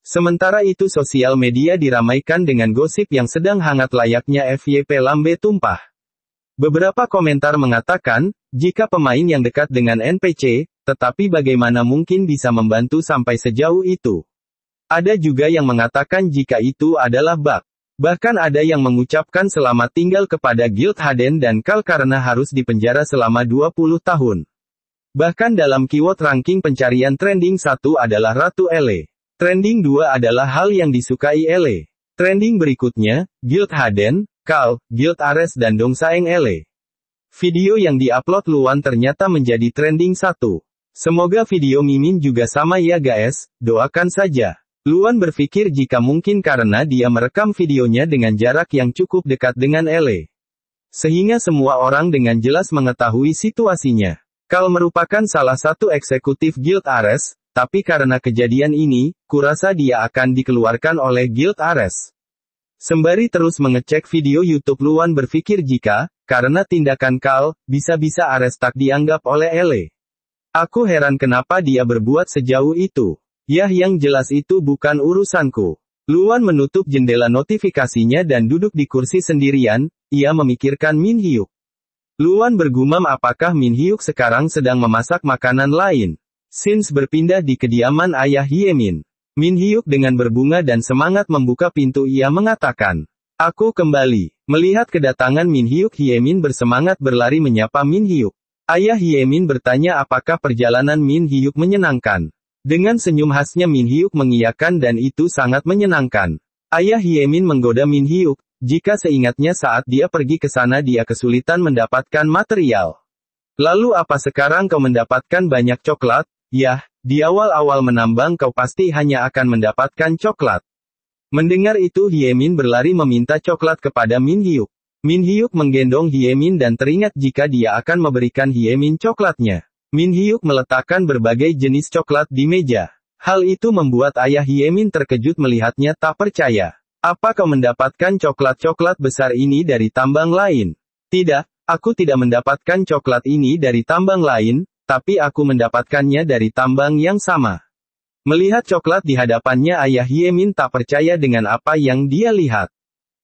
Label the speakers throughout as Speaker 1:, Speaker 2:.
Speaker 1: Sementara itu sosial media diramaikan dengan gosip yang sedang hangat layaknya FYP lambe tumpah. Beberapa komentar mengatakan, jika pemain yang dekat dengan NPC, tetapi bagaimana mungkin bisa membantu sampai sejauh itu? Ada juga yang mengatakan jika itu adalah bug. Bahkan ada yang mengucapkan selamat tinggal kepada Guild Haden dan Kal karena harus dipenjara selama 20 tahun. Bahkan dalam keyword ranking pencarian trending 1 adalah Ratu Ele. Trending 2 adalah hal yang disukai Ele. Trending berikutnya, Guild Haden, Kal, Guild Ares dan Dongsaeng Ele. Video yang diupload Luan ternyata menjadi trending 1. Semoga video Mimin juga sama ya guys, doakan saja. Luan berpikir jika mungkin karena dia merekam videonya dengan jarak yang cukup dekat dengan Ele. Sehingga semua orang dengan jelas mengetahui situasinya. Kal merupakan salah satu eksekutif Guild Ares, tapi karena kejadian ini, kurasa dia akan dikeluarkan oleh Guild Ares. Sembari terus mengecek video YouTube Luan berpikir jika, karena tindakan Kal, bisa-bisa Ares tak dianggap oleh Ele. Aku heran kenapa dia berbuat sejauh itu. Yah yang jelas itu bukan urusanku. Luan menutup jendela notifikasinya dan duduk di kursi sendirian, ia memikirkan Min Hyuk. Luan bergumam apakah Min Hyuk sekarang sedang memasak makanan lain. Sins berpindah di kediaman ayah Hyemin. Min Hyuk dengan berbunga dan semangat membuka pintu ia mengatakan, "Aku kembali." Melihat kedatangan Min Hyuk Hyemin bersemangat berlari menyapa Min Hyuk. Ayah Hyemin bertanya apakah perjalanan Min Hyuk menyenangkan. Dengan senyum khasnya Min Hyuk mengiyakan dan itu sangat menyenangkan. Ayah Hyemin menggoda Min Hyuk, jika seingatnya saat dia pergi ke sana dia kesulitan mendapatkan material. Lalu apa sekarang kau mendapatkan banyak coklat? Yah, di awal-awal menambang kau pasti hanya akan mendapatkan coklat. Mendengar itu Hyemin berlari meminta coklat kepada Min Hyuk. Min Hyuk menggendong Hyemin dan teringat jika dia akan memberikan Hyemin coklatnya. Min Hyuk meletakkan berbagai jenis coklat di meja. Hal itu membuat ayah Hyemin terkejut melihatnya tak percaya. Apa kau mendapatkan coklat-coklat besar ini dari tambang lain? Tidak, aku tidak mendapatkan coklat ini dari tambang lain. Tapi aku mendapatkannya dari tambang yang sama. Melihat coklat di hadapannya ayah Hyemin tak percaya dengan apa yang dia lihat.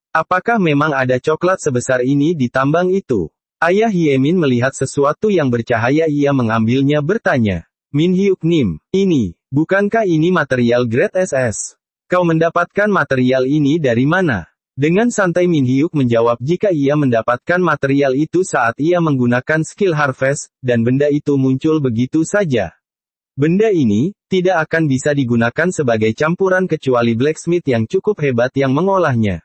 Speaker 1: Apakah memang ada coklat sebesar ini di tambang itu? Ayah Hyemin melihat sesuatu yang bercahaya ia mengambilnya bertanya. Min Hyuk Nim, ini, bukankah ini material grade SS? Kau mendapatkan material ini dari mana? Dengan santai Min Hyuk menjawab jika ia mendapatkan material itu saat ia menggunakan skill harvest, dan benda itu muncul begitu saja. Benda ini, tidak akan bisa digunakan sebagai campuran kecuali blacksmith yang cukup hebat yang mengolahnya.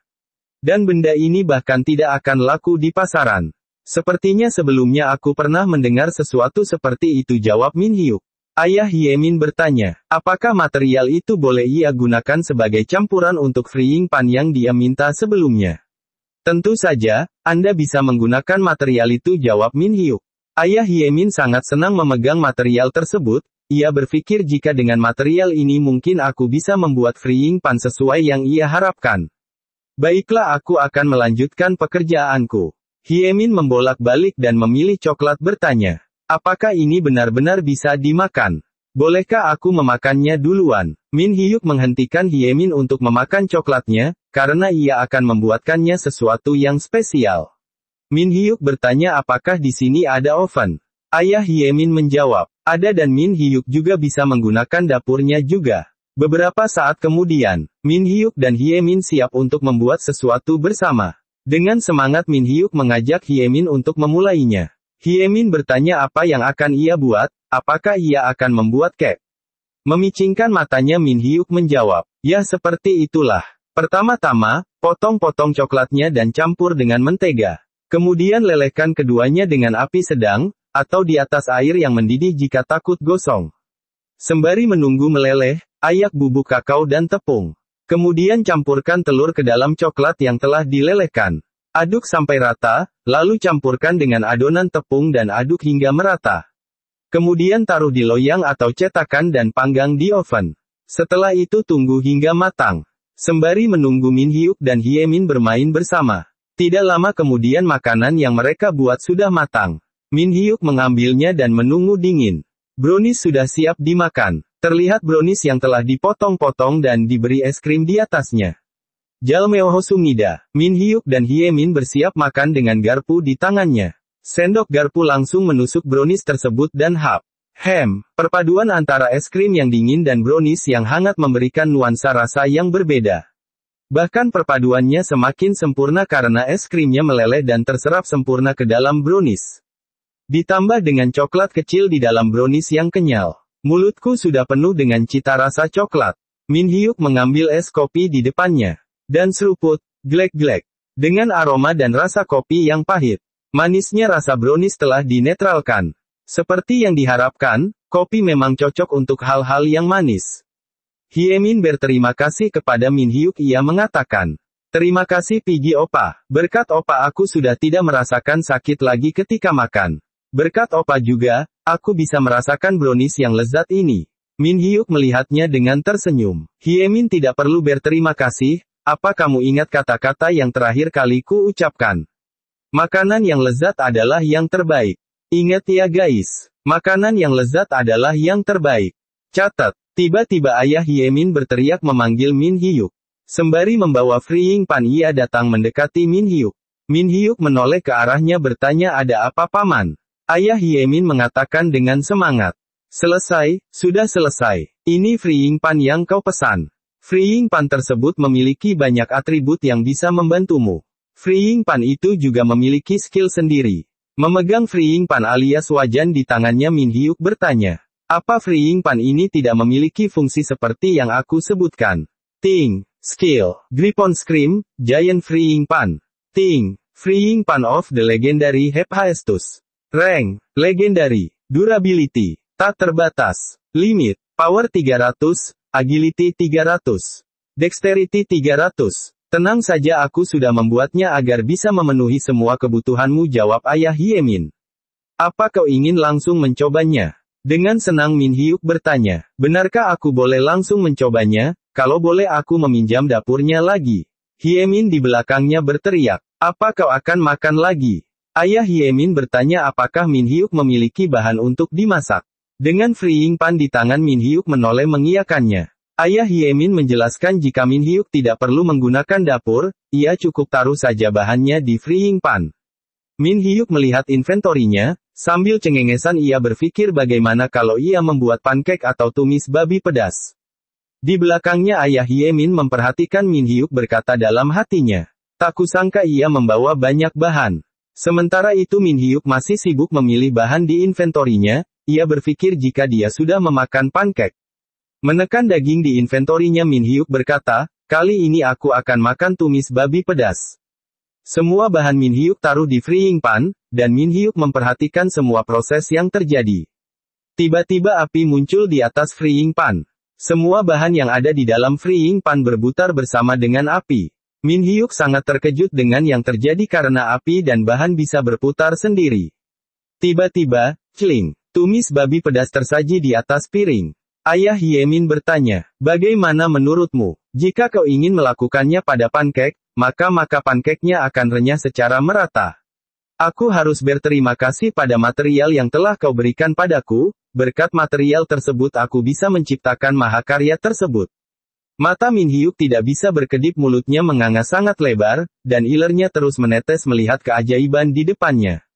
Speaker 1: Dan benda ini bahkan tidak akan laku di pasaran. Sepertinya sebelumnya aku pernah mendengar sesuatu seperti itu jawab Min Hyuk. Ayah Hyemin bertanya, apakah material itu boleh ia gunakan sebagai campuran untuk freeing pan yang dia minta sebelumnya? Tentu saja, Anda bisa menggunakan material itu jawab Min Hyuk. Ayah Hyemin sangat senang memegang material tersebut, ia berpikir jika dengan material ini mungkin aku bisa membuat freeing pan sesuai yang ia harapkan. Baiklah aku akan melanjutkan pekerjaanku. Hyemin membolak-balik dan memilih coklat bertanya. Apakah ini benar-benar bisa dimakan? Bolehkah aku memakannya duluan? Min Hyuk menghentikan Hyemin untuk memakan coklatnya, karena ia akan membuatkannya sesuatu yang spesial. Min Hyuk bertanya apakah di sini ada oven. Ayah Hyemin menjawab, ada dan Min Hyuk juga bisa menggunakan dapurnya juga. Beberapa saat kemudian, Min Hyuk dan Hyemin siap untuk membuat sesuatu bersama. Dengan semangat Min Hyuk mengajak Hyemin untuk memulainya. Hyemin bertanya apa yang akan ia buat, apakah ia akan membuat cake? Memicingkan matanya Min Hyuk menjawab, ya seperti itulah. Pertama-tama, potong-potong coklatnya dan campur dengan mentega. Kemudian lelehkan keduanya dengan api sedang, atau di atas air yang mendidih jika takut gosong. Sembari menunggu meleleh, ayak bubuk kakao dan tepung. Kemudian campurkan telur ke dalam coklat yang telah dilelehkan. Aduk sampai rata, lalu campurkan dengan adonan tepung dan aduk hingga merata. Kemudian taruh di loyang atau cetakan dan panggang di oven. Setelah itu tunggu hingga matang. Sembari menunggu Min Hyuk dan Hyemin bermain bersama. Tidak lama kemudian makanan yang mereka buat sudah matang. Min Hyuk mengambilnya dan menunggu dingin. Brownies sudah siap dimakan. Terlihat brownies yang telah dipotong-potong dan diberi es krim di atasnya. Jalmeo Sumida, Min Hyuk dan Hye Min bersiap makan dengan garpu di tangannya. Sendok garpu langsung menusuk brownies tersebut dan hap. Perpaduan antara es krim yang dingin dan brownies yang hangat memberikan nuansa rasa yang berbeda. Bahkan perpaduannya semakin sempurna karena es krimnya meleleh dan terserap sempurna ke dalam brownies. Ditambah dengan coklat kecil di dalam brownies yang kenyal. Mulutku sudah penuh dengan cita rasa coklat. Min Hyuk mengambil es kopi di depannya. Dan seruput, glek-glek. Dengan aroma dan rasa kopi yang pahit. Manisnya rasa brownies telah dinetralkan. Seperti yang diharapkan, kopi memang cocok untuk hal-hal yang manis. Hye Min berterima kasih kepada Min Hyuk. Ia mengatakan, "Terima kasih Piggy Opa. Berkat Opa aku sudah tidak merasakan sakit lagi ketika makan. Berkat Opa juga, aku bisa merasakan brownies yang lezat ini." Min Hyuk melihatnya dengan tersenyum. Hye Min tidak perlu berterima kasih, apa kamu ingat kata-kata yang terakhir kali ku ucapkan? Makanan yang lezat adalah yang terbaik. Ingat ya guys, makanan yang lezat adalah yang terbaik. Catat, tiba-tiba ayah Hye Min berteriak memanggil Min Hyuk. Sembari membawa frying pan ia datang mendekati Min Hyuk. Min Hyuk menoleh ke arahnya bertanya ada apa paman? Ayah Hye Min mengatakan dengan semangat. Selesai, sudah selesai. Ini frying pan yang kau pesan. Frying pan tersebut memiliki banyak atribut yang bisa membantumu. Frying pan itu juga memiliki skill sendiri. Memegang frying pan alias wajan di tangannya Min Hyuk bertanya. Apa frying pan ini tidak memiliki fungsi seperti yang aku sebutkan? Ting, skill, grip on scream, giant frying pan. Ting, frying pan of the legendary Hephaestus. Rank, legendary, durability, tak terbatas, limit, power 300, agility 300, dexterity 300. Tenang saja aku sudah membuatnya agar bisa memenuhi semua kebutuhanmu jawab ayah Hye Min. Apa kau ingin langsung mencobanya? Dengan senang Min Hyuk bertanya, benarkah aku boleh langsung mencobanya? Kalau boleh aku meminjam dapurnya lagi. Hye Min di belakangnya berteriak, apa kau akan makan lagi? Ayah Hye Min bertanya apakah Min Hyuk memiliki bahan untuk dimasak. Dengan frying pan di tangan Min Hyuk menoleh mengiyakannya. Ayah Hye Min menjelaskan jika Min Hyuk tidak perlu menggunakan dapur, ia cukup taruh saja bahannya di frying pan. Min Hyuk melihat inventorinya, sambil cengengesan ia berpikir bagaimana kalau ia membuat pancake atau tumis babi pedas. Di belakangnya ayah Hye Min memperhatikan Min Hyuk berkata dalam hatinya. Tak kusangka ia membawa banyak bahan. Sementara itu Min Hyuk masih sibuk memilih bahan di inventorinya, ia berpikir jika dia sudah memakan pancake. Menekan daging di inventorinya Min Hyuk berkata, kali ini aku akan makan tumis babi pedas. Semua bahan Min Hyuk taruh di frying pan, dan Min Hyuk memperhatikan semua proses yang terjadi. Tiba-tiba api muncul di atas frying pan. Semua bahan yang ada di dalam frying pan berputar bersama dengan api. Min Hyuk sangat terkejut dengan yang terjadi karena api dan bahan bisa berputar sendiri. Tiba-tiba, celing, tumis babi pedas tersaji di atas piring. Ayah Hye Min bertanya, bagaimana menurutmu? Jika kau ingin melakukannya pada pancake, maka pancake-nya akan renyah secara merata. Aku harus berterima kasih pada material yang telah kau berikan padaku, berkat material tersebut aku bisa menciptakan mahakarya tersebut. Mata Min Hyuk tidak bisa berkedip mulutnya menganga sangat lebar, dan ilernya terus menetes melihat keajaiban di depannya.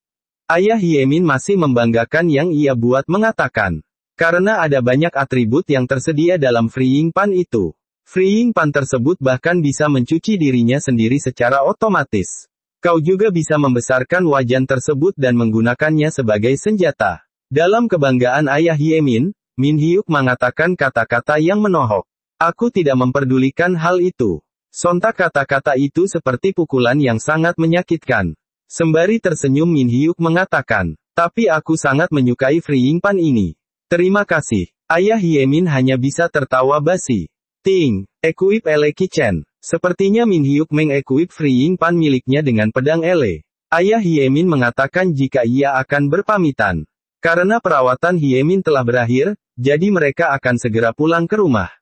Speaker 1: Ayah Hye Min masih membanggakan yang ia buat mengatakan. Karena ada banyak atribut yang tersedia dalam frying pan itu. Frying pan tersebut bahkan bisa mencuci dirinya sendiri secara otomatis. Kau juga bisa membesarkan wajan tersebut dan menggunakannya sebagai senjata. Dalam kebanggaan ayah Hye Min, Min Hyuk mengatakan kata-kata yang menohok. Aku tidak memperdulikan hal itu. Sontak kata-kata itu seperti pukulan yang sangat menyakitkan. Sembari tersenyum Min Hyuk mengatakan, tapi aku sangat menyukai frying pan ini. Terima kasih. Ayah Hye Min hanya bisa tertawa basi. Ting, equip ele kitchen. Sepertinya Min Hyuk mengequip frying pan miliknya dengan pedang ele. Ayah Hye Min mengatakan jika ia akan berpamitan. Karena perawatan Hye Min telah berakhir, jadi mereka akan segera pulang ke rumah.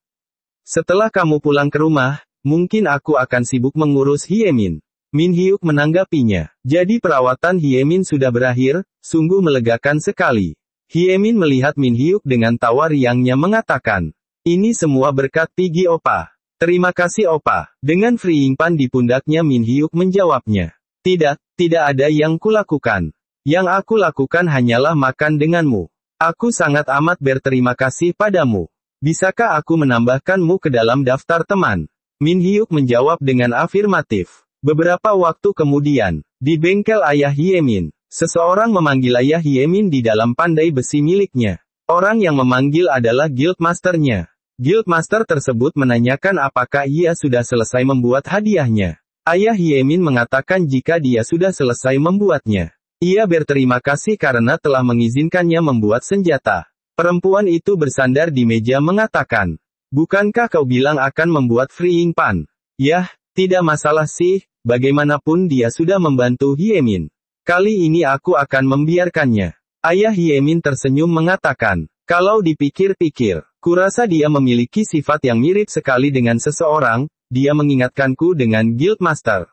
Speaker 1: Setelah kamu pulang ke rumah, mungkin aku akan sibuk mengurus Hye Min. Min Hyuk menanggapinya. Jadi perawatan Hye Min sudah berakhir, sungguh melegakan sekali. Hyemin melihat Min Hyuk dengan tawa riangnya mengatakan, ini semua berkat Piggy Opa. Terima kasih Opa. Dengan freeing pan di pundaknya Min Hyuk menjawabnya. Tidak ada yang kulakukan. Yang aku lakukan hanyalah makan denganmu. Aku sangat amat berterima kasih padamu. Bisakah aku menambahkanmu ke dalam daftar teman? Min Hyuk menjawab dengan afirmatif. Beberapa waktu kemudian, di bengkel ayah Hyemin, seseorang memanggil ayah Hyemin di dalam pandai besi miliknya. Orang yang memanggil adalah Guildmaster-nya. Guildmaster tersebut menanyakan apakah ia sudah selesai membuat hadiahnya. Ayah Hyemin mengatakan jika dia sudah selesai membuatnya. Ia berterima kasih karena telah mengizinkannya membuat senjata. Perempuan itu bersandar di meja mengatakan, bukankah kau bilang akan membuat freeing pan? Yah, tidak masalah sih, bagaimanapun dia sudah membantu Hyemin. Kali ini aku akan membiarkannya. Ayah Hyemin tersenyum mengatakan, kalau dipikir-pikir, kurasa dia memiliki sifat yang mirip sekali dengan seseorang, dia mengingatkanku dengan Guildmaster.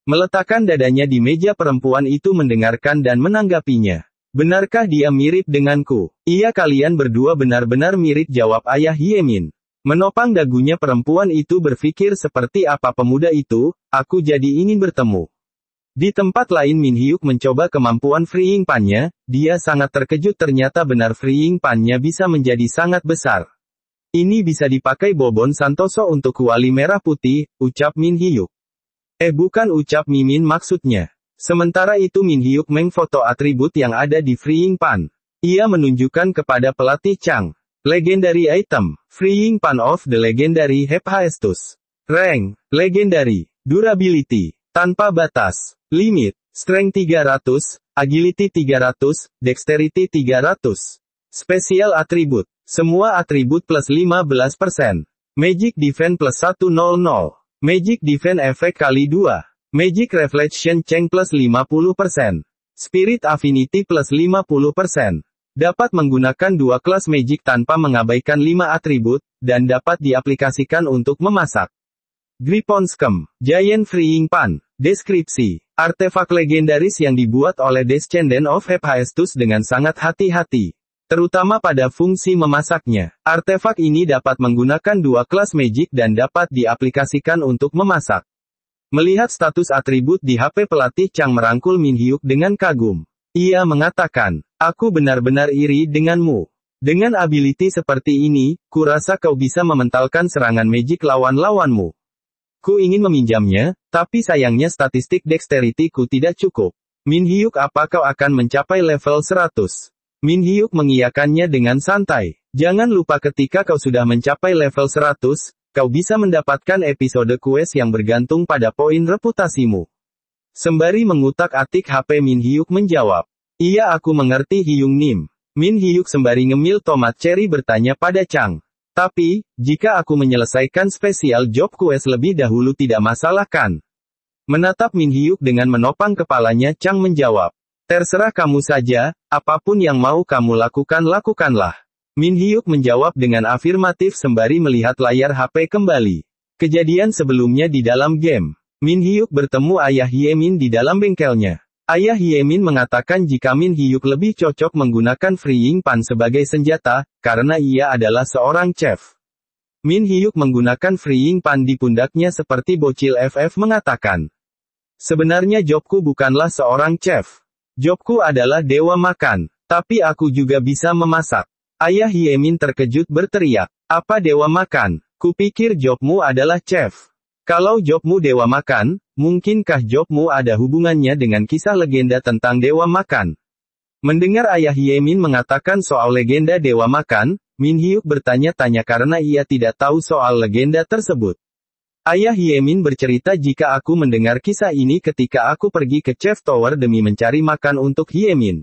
Speaker 1: Meletakkan dadanya di meja perempuan itu mendengarkan dan menanggapinya. Benarkah dia mirip denganku? Iya kalian berdua benar-benar mirip jawab ayah Hyemin. Menopang dagunya perempuan itu berpikir seperti apa pemuda itu, aku jadi ingin bertemu. Di tempat lain Min Hyuk mencoba kemampuan freeing pan-nya, dia sangat terkejut ternyata benar freeing pan-nya bisa menjadi sangat besar. Ini bisa dipakai Bobon Santoso untuk kuali merah putih, ucap Min Hyuk. Bukan ucap Mimin maksudnya. Sementara itu Min Hyuk memfoto atribut yang ada di freeing pan. Ia menunjukkan kepada pelatih Chang. Legendary item, freeing pan of the legendary Hephaestus. Rank, legendary, durability, tanpa batas, limit, strength 300, agility 300, dexterity 300. Special attribute, semua atribut plus 15%. Magic defense plus 100. Magic defense efek kali 2. Magic reflection change plus 50%. Spirit affinity plus 50%. Dapat menggunakan 2 kelas magic tanpa mengabaikan 5 atribut, dan dapat diaplikasikan untuk memasak. Gripon Scum, Giant Freeing Pan. Deskripsi, artefak legendaris yang dibuat oleh Descendant of Hephaestus dengan sangat hati-hati. Terutama pada fungsi memasaknya. Artefak ini dapat menggunakan 2 kelas magic dan dapat diaplikasikan untuk memasak. Melihat status atribut di HP pelatih Chang merangkul Min Hyuk dengan kagum. Ia mengatakan, aku benar-benar iri denganmu. Dengan ability seperti ini, kurasa kau bisa mementalkan serangan magic lawan-lawanmu. Ku ingin meminjamnya, tapi sayangnya statistik dexterity ku tidak cukup. Min Hyuk apa kau akan mencapai level 100? Min Hyuk mengiyakannya dengan santai. Jangan lupa ketika kau sudah mencapai level 100, kau bisa mendapatkan episode quest yang bergantung pada poin reputasimu. Sembari mengutak-atik HP Min Hyuk menjawab. Iya aku mengerti Hyung Nim. Min Hyuk sembari ngemil tomat cherry bertanya pada Chang. Tapi, jika aku menyelesaikan spesial job quest lebih dahulu tidak masalah kan? Menatap Min Hyuk dengan menopang kepalanya Chang menjawab. Terserah kamu saja, apapun yang mau kamu lakukan lakukanlah. Min Hyuk menjawab dengan afirmatif sembari melihat layar HP kembali. Kejadian sebelumnya di dalam game. Min Hyuk bertemu ayah Hyemin di dalam bengkelnya. Ayah Hyemin mengatakan jika Min Hyuk lebih cocok menggunakan freeing pan sebagai senjata, karena ia adalah seorang chef. Min Hyuk menggunakan freeing pan di pundaknya seperti bocil FF mengatakan. Sebenarnya jobku bukanlah seorang chef. Jobku adalah dewa makan, tapi aku juga bisa memasak. Ayah Hyemin terkejut berteriak. Apa dewa makan? Kupikir jobmu adalah chef. Kalau jobmu dewa makan, mungkinkah jobmu ada hubungannya dengan kisah legenda tentang dewa makan? Mendengar ayah Hyemin mengatakan soal legenda dewa makan, Min Hyuk bertanya-tanya karena ia tidak tahu soal legenda tersebut. Ayah Hyemin bercerita jika aku mendengar kisah ini ketika aku pergi ke Chef Tower demi mencari makan untuk Hyemin.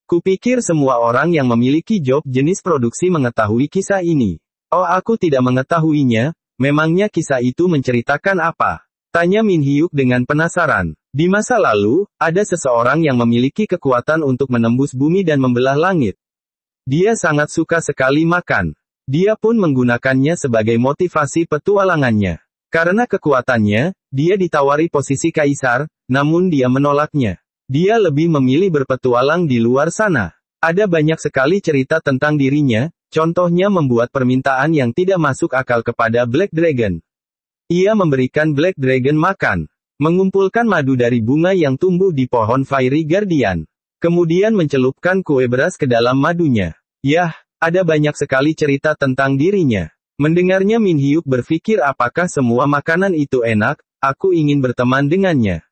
Speaker 1: Kupikir semua orang yang memiliki job jenis produksi mengetahui kisah ini. Oh aku tidak mengetahuinya. Memangnya kisah itu menceritakan apa? Tanya Min Hyuk dengan penasaran. Di masa lalu, ada seseorang yang memiliki kekuatan untuk menembus bumi dan membelah langit. Dia sangat suka sekali makan. Dia pun menggunakannya sebagai motivasi petualangannya. Karena kekuatannya, dia ditawari posisi kaisar, namun dia menolaknya. Dia lebih memilih berpetualang di luar sana. Ada banyak sekali cerita tentang dirinya, contohnya membuat permintaan yang tidak masuk akal kepada Black Dragon. Ia memberikan Black Dragon makan, mengumpulkan madu dari bunga yang tumbuh di pohon Fairy Guardian, kemudian mencelupkan kue beras ke dalam madunya. Yah, ada banyak sekali cerita tentang dirinya. Mendengarnya Min Hyuk berpikir apakah semua makanan itu enak, aku ingin berteman dengannya.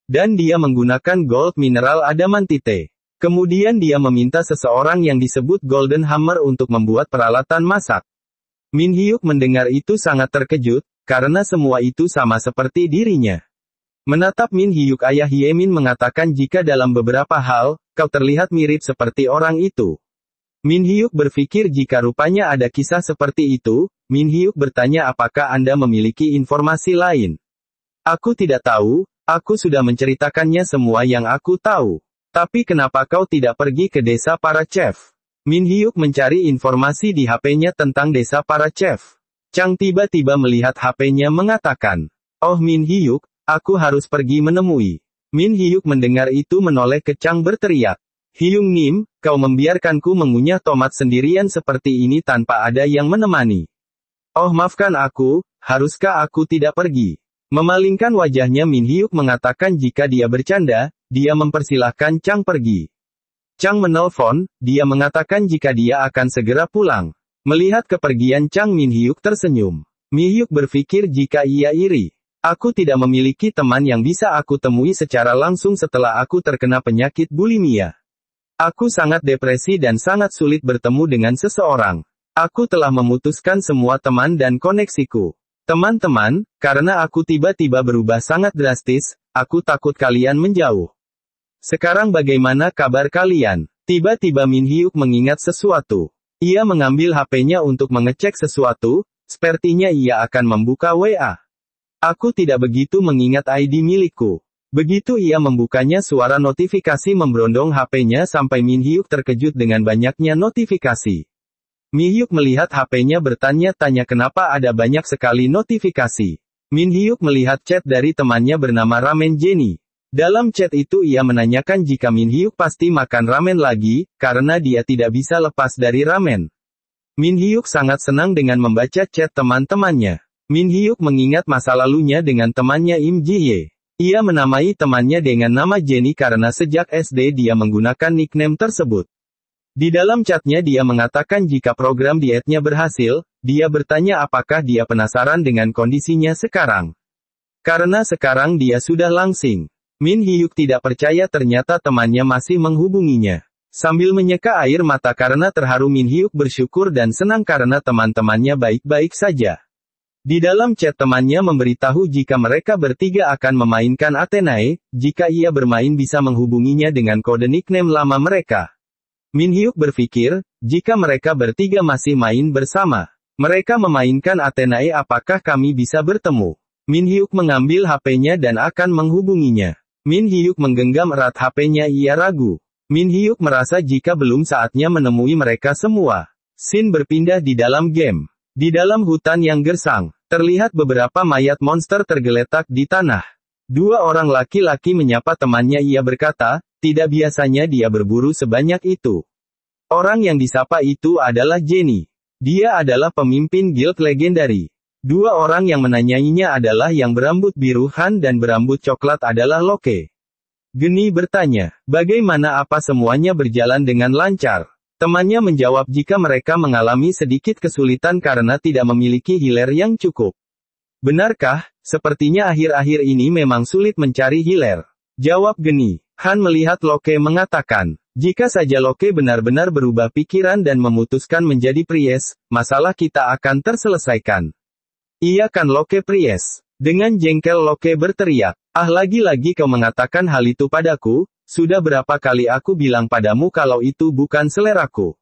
Speaker 1: Dan dia menggunakan gold mineral adamantite. Kemudian dia meminta seseorang yang disebut Golden Hammer untuk membuat peralatan masak. Min Hyuk mendengar itu sangat terkejut, karena semua itu sama seperti dirinya. Menatap Min Hyuk, ayah Yemin mengatakan jika dalam beberapa hal, kau terlihat mirip seperti orang itu. Min Hyuk berpikir jika rupanya ada kisah seperti itu, Min Hyuk bertanya apakah Anda memiliki informasi lain. Aku tidak tahu, aku sudah menceritakannya semua yang aku tahu. Tapi kenapa kau tidak pergi ke desa para chef? Min Hyuk mencari informasi di HP-nya tentang desa para chef. Chang tiba-tiba melihat HP-nya mengatakan, "Oh Min Hyuk, aku harus pergi menemui." Min Hyuk mendengar itu menoleh ke Chang berteriak, "Hyung Nim, kau membiarkanku mengunyah tomat sendirian seperti ini tanpa ada yang menemani. Oh maafkan aku, haruskah aku tidak pergi?" Memalingkan wajahnya Min Hyuk mengatakan jika dia bercanda, dia mempersilahkan Chang pergi. Chang menelpon, dia mengatakan jika dia akan segera pulang. Melihat kepergian Chang, Min Hyuk tersenyum. Min Hyuk berpikir jika ia iri. Aku tidak memiliki teman yang bisa aku temui secara langsung setelah aku terkena penyakit bulimia. Aku sangat depresi dan sangat sulit bertemu dengan seseorang. Aku telah memutuskan semua teman dan koneksiku. Teman-teman, karena aku tiba-tiba berubah sangat drastis, aku takut kalian menjauh. Sekarang bagaimana kabar kalian? Tiba-tiba Min Hyuk mengingat sesuatu. Ia mengambil HP-nya untuk mengecek sesuatu, sepertinya ia akan membuka WA. Aku tidak begitu mengingat ID milikku. Begitu ia membukanya suara notifikasi memberondong HP-nya sampai Min Hyuk terkejut dengan banyaknya notifikasi. Min Hyuk melihat HP-nya bertanya-tanya kenapa ada banyak sekali notifikasi. Min Hyuk melihat chat dari temannya bernama Ramen Jenny. Dalam chat itu ia menanyakan jika Min Hyuk pasti makan ramen lagi, karena dia tidak bisa lepas dari ramen. Min Hyuk sangat senang dengan membaca chat teman-temannya. Min Hyuk mengingat masa lalunya dengan temannya Im Ji-hye. Ia menamai temannya dengan nama Jenny karena sejak SD dia menggunakan nickname tersebut. Di dalam chatnya dia mengatakan jika program dietnya berhasil, dia bertanya apakah dia penasaran dengan kondisinya sekarang. Karena sekarang dia sudah langsing. Min Hyuk tidak percaya ternyata temannya masih menghubunginya. Sambil menyeka air mata karena terharu, Min Hyuk bersyukur dan senang karena teman-temannya baik-baik saja. Di dalam chat temannya memberitahu jika mereka bertiga akan memainkan Athenae, jika ia bermain bisa menghubunginya dengan kode nickname lama mereka. Min Hyuk berpikir, jika mereka bertiga masih main bersama, mereka memainkan Athenae, apakah kami bisa bertemu? Min Hyuk mengambil HP-nya dan akan menghubunginya. Min Hyuk menggenggam erat HP-nya, ia ragu. Min Hyuk merasa jika belum saatnya menemui mereka semua. Scene berpindah di dalam game. Di dalam hutan yang gersang, terlihat beberapa mayat monster tergeletak di tanah. Dua orang laki-laki menyapa temannya, ia berkata, tidak biasanya dia berburu sebanyak itu. Orang yang disapa itu adalah Jenny. Dia adalah pemimpin guild legendari. Dua orang yang menanyainya adalah yang berambut biru Han dan berambut coklat adalah Loke. Geni bertanya, bagaimana, apa semuanya berjalan dengan lancar? Temannya menjawab jika mereka mengalami sedikit kesulitan karena tidak memiliki healer yang cukup. Benarkah? Sepertinya akhir-akhir ini memang sulit mencari healer. Jawab Geni. Han melihat Loke mengatakan, jika saja Loke benar-benar berubah pikiran dan memutuskan menjadi Priest, masalah kita akan terselesaikan. Iya kan Loke Priest? Dengan jengkel Loke berteriak, ah lagi-lagi kau mengatakan hal itu padaku, sudah berapa kali aku bilang padamu kalau itu bukan seleraku.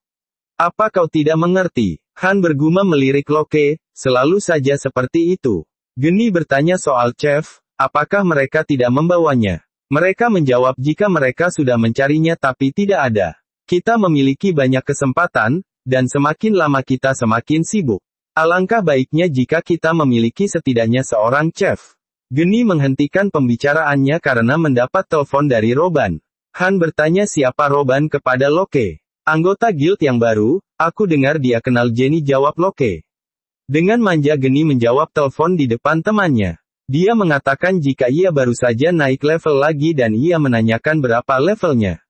Speaker 1: Apa kau tidak mengerti? Han bergumam melirik Loke, selalu saja seperti itu. Geni bertanya soal chef, apakah mereka tidak membawanya? Mereka menjawab jika mereka sudah mencarinya tapi tidak ada. Kita memiliki banyak kesempatan, dan semakin lama kita semakin sibuk. Alangkah baiknya jika kita memiliki setidaknya seorang chef. Geni menghentikan pembicaraannya karena mendapat telepon dari Roban. Han bertanya siapa Roban kepada Loke. Anggota guild yang baru, aku dengar dia kenal Jenny, jawab Loke. Dengan manja Geni menjawab telepon di depan temannya. Dia mengatakan jika ia baru saja naik level lagi dan ia menanyakan berapa levelnya.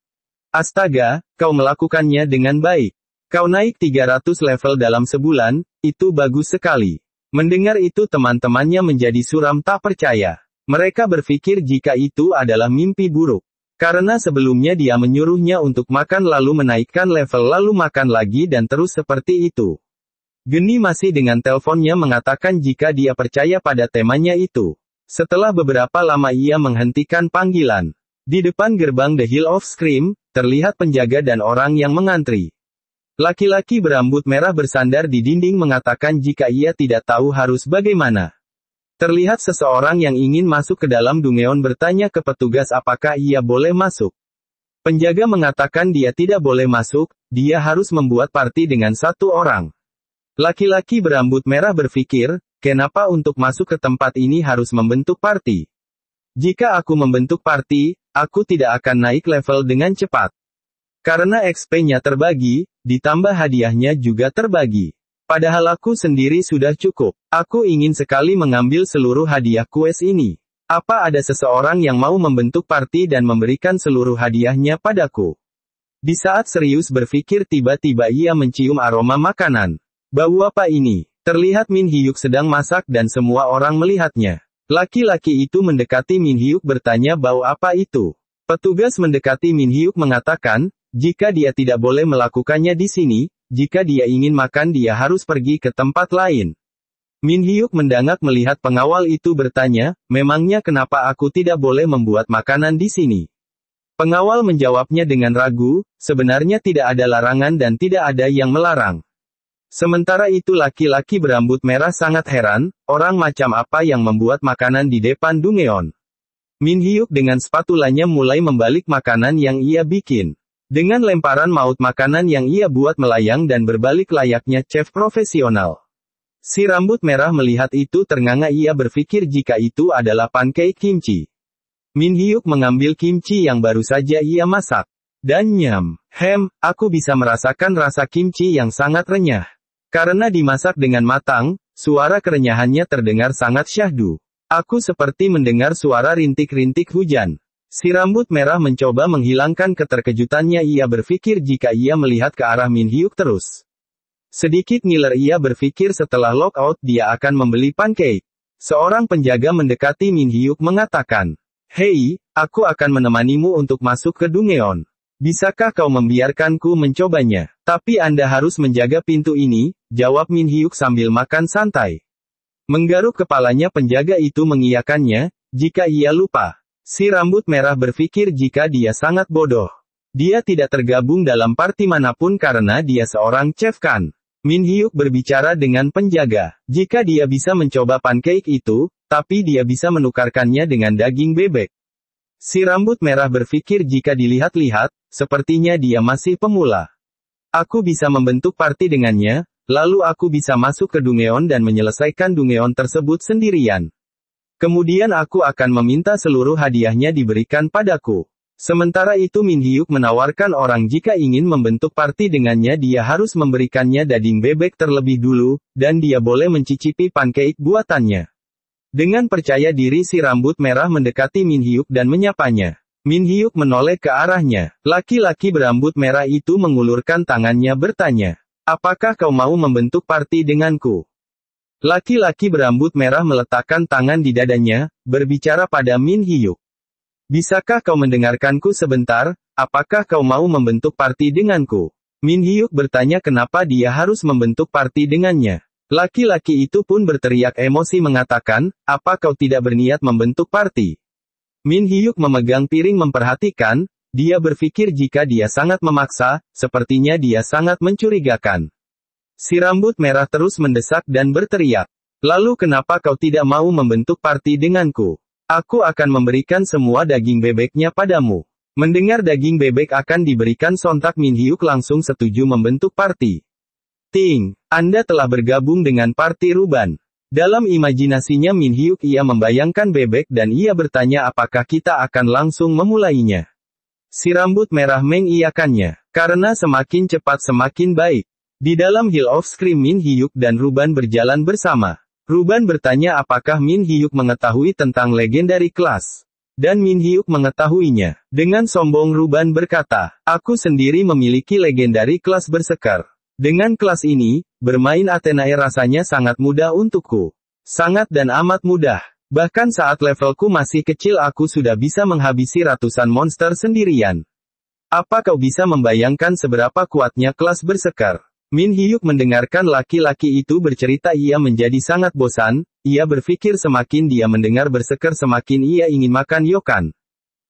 Speaker 1: Astaga, kau melakukannya dengan baik. Kau naik 300 level dalam sebulan, itu bagus sekali. Mendengar itu teman-temannya menjadi suram tak percaya. Mereka berpikir jika itu adalah mimpi buruk. Karena sebelumnya dia menyuruhnya untuk makan lalu menaikkan level lalu makan lagi dan terus seperti itu. Geni masih dengan teleponnya mengatakan jika dia percaya pada temanya itu. Setelah beberapa lama ia menghentikan panggilan. Di depan gerbang The Hill of Scream, terlihat penjaga dan orang yang mengantri. Laki-laki berambut merah bersandar di dinding mengatakan jika ia tidak tahu harus bagaimana. Terlihat seseorang yang ingin masuk ke dalam Dungeon bertanya ke petugas apakah ia boleh masuk. Penjaga mengatakan dia tidak boleh masuk, dia harus membuat party dengan satu orang. Laki-laki berambut merah berpikir, kenapa untuk masuk ke tempat ini harus membentuk party? Jika aku membentuk party, aku tidak akan naik level dengan cepat. Karena XP-nya terbagi, ditambah hadiahnya juga terbagi. Padahal aku sendiri sudah cukup. Aku ingin sekali mengambil seluruh hadiah quest ini. Apa ada seseorang yang mau membentuk party dan memberikan seluruh hadiahnya padaku? Di saat serius berpikir tiba-tiba ia mencium aroma makanan. Bau apa ini? Terlihat Min Hyuk sedang masak dan semua orang melihatnya. Laki-laki itu mendekati Min Hyuk bertanya bau apa itu. Petugas mendekati Min Hyuk mengatakan, jika dia tidak boleh melakukannya di sini, jika dia ingin makan dia harus pergi ke tempat lain. Min Hyuk mendangak melihat pengawal itu bertanya, memangnya kenapa aku tidak boleh membuat makanan di sini? Pengawal menjawabnya dengan ragu, sebenarnya tidak ada larangan dan tidak ada yang melarang. Sementara itu laki-laki berambut merah sangat heran, orang macam apa yang membuat makanan di depan Dungeon. Min Hyuk dengan spatulanya mulai membalik makanan yang ia bikin. Dengan lemparan maut makanan yang ia buat melayang dan berbalik layaknya chef profesional. Si rambut merah melihat itu ternganga ia berpikir jika itu adalah pancake kimchi. Min Hyuk mengambil kimchi yang baru saja ia masak. Dan nyam, aku bisa merasakan rasa kimchi yang sangat renyah. Karena dimasak dengan matang, suara kerenyahannya terdengar sangat syahdu. Aku seperti mendengar suara rintik-rintik hujan. Si rambut merah mencoba menghilangkan keterkejutannya ia berpikir jika ia melihat ke arah Min Hyuk terus. Sedikit ngiler ia berpikir setelah lockout dia akan membeli pancake. Seorang penjaga mendekati Min Hyuk mengatakan, "Hei, aku akan menemanimu untuk masuk ke Dungeon. Bisakah kau membiarkanku mencobanya? Tapi Anda harus menjaga pintu ini," jawab Min Hyuk sambil makan santai. Menggaruk kepalanya penjaga itu mengiyakannya, jika ia lupa. Si rambut merah berpikir jika dia sangat bodoh. Dia tidak tergabung dalam party manapun karena dia seorang chef kan. Min Hyuk berbicara dengan penjaga. Jika dia bisa mencoba pancake itu, tapi dia bisa menukarkannya dengan daging bebek. Si rambut merah berpikir jika dilihat-lihat, sepertinya dia masih pemula. Aku bisa membentuk party dengannya, lalu aku bisa masuk ke Dungeon dan menyelesaikan Dungeon tersebut sendirian. Kemudian aku akan meminta seluruh hadiahnya diberikan padaku. Sementara itu Min Hyuk menawarkan orang jika ingin membentuk party dengannya dia harus memberikannya daging bebek terlebih dulu, dan dia boleh mencicipi pancake buatannya. Dengan percaya diri si rambut merah mendekati Min Hyuk dan menyapanya. Min Hyuk menoleh ke arahnya. Laki-laki berambut merah itu mengulurkan tangannya bertanya, "Apakah kau mau membentuk party denganku?" Laki-laki berambut merah meletakkan tangan di dadanya, berbicara pada Min Hyuk. "Bisakah kau mendengarkanku sebentar, apakah kau mau membentuk party denganku?" Min Hyuk bertanya kenapa dia harus membentuk party dengannya. Laki-laki itu pun berteriak emosi mengatakan, "Apa kau tidak berniat membentuk party?" Min Hyuk memegang piring memperhatikan, dia berpikir jika dia sangat memaksa, sepertinya dia sangat mencurigakan. Si rambut merah terus mendesak dan berteriak, "Lalu kenapa kau tidak mau membentuk party denganku? Aku akan memberikan semua daging bebeknya padamu." Mendengar daging bebek akan diberikan sontak Min Hyuk langsung setuju membentuk party. Ting, Anda telah bergabung dengan party Ruban. Dalam imajinasinya Min Hyuk ia membayangkan bebek dan ia bertanya apakah kita akan langsung memulainya. Si rambut merah mengiyakannya. Karena semakin cepat semakin baik. Di dalam Hill of Scream Min Hyuk dan Ruban berjalan bersama. Ruban bertanya apakah Min Hyuk mengetahui tentang legendary class. Dan Min Hyuk mengetahuinya. Dengan sombong Ruban berkata, aku sendiri memiliki legendary class bersekar. Dengan kelas ini, bermain Athenae rasanya sangat mudah untukku. Sangat dan amat mudah. Bahkan saat levelku masih kecil aku sudah bisa menghabisi ratusan monster sendirian. Apa kau bisa membayangkan seberapa kuatnya kelas bersekar? Min Hyuk mendengarkan laki-laki itu bercerita ia menjadi sangat bosan, ia berpikir semakin dia mendengar bersekar semakin ia ingin makan yokan.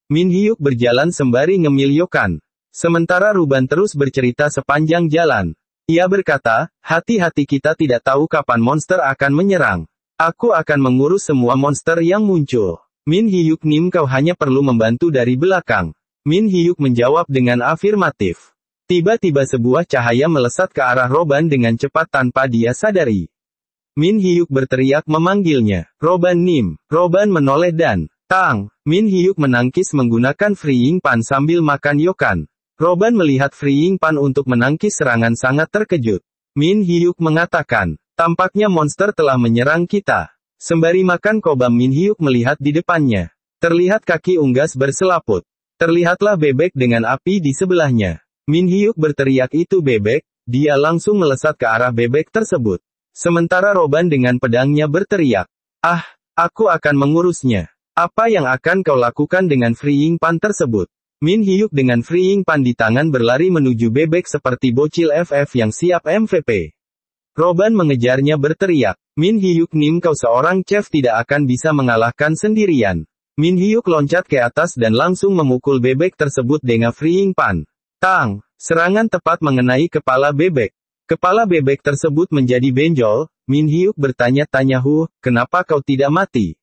Speaker 1: Min Hyuk berjalan sembari ngemil yokan. Sementara Ruban terus bercerita sepanjang jalan. Ia berkata, hati-hati kita tidak tahu kapan monster akan menyerang. Aku akan mengurus semua monster yang muncul. Min Hyuk Nim kau hanya perlu membantu dari belakang. Min Hyuk menjawab dengan afirmatif. Tiba-tiba sebuah cahaya melesat ke arah Ruban dengan cepat tanpa dia sadari. Min Hyuk berteriak memanggilnya. Ruban Nim. Ruban menoleh dan, tang. Min Hyuk menangkis menggunakan Freeing Pan sambil makan yokan. Ruban melihat Freeing Pan untuk menangkis serangan sangat terkejut. Min Hyuk mengatakan, tampaknya monster telah menyerang kita. Sembari makan kobam Min Hyuk melihat di depannya. Terlihat kaki unggas berselaput. Terlihatlah bebek dengan api di sebelahnya. Min Hyuk berteriak itu bebek, dia langsung melesat ke arah bebek tersebut. Sementara Ruban dengan pedangnya berteriak, ah, aku akan mengurusnya. Apa yang akan kau lakukan dengan Freeing Pan tersebut? Min Hyuk dengan Freeing Pan di tangan berlari menuju bebek seperti bocil FF yang siap MVP. Ruban mengejarnya berteriak, Min Hyuk Nim kau seorang chef tidak akan bisa mengalahkan sendirian. Min Hyuk loncat ke atas dan langsung memukul bebek tersebut dengan Freeing Pan. Tang! Serangan tepat mengenai kepala bebek. Kepala bebek tersebut menjadi benjol. Min Hyuk bertanya-tanya kenapa kau tidak mati?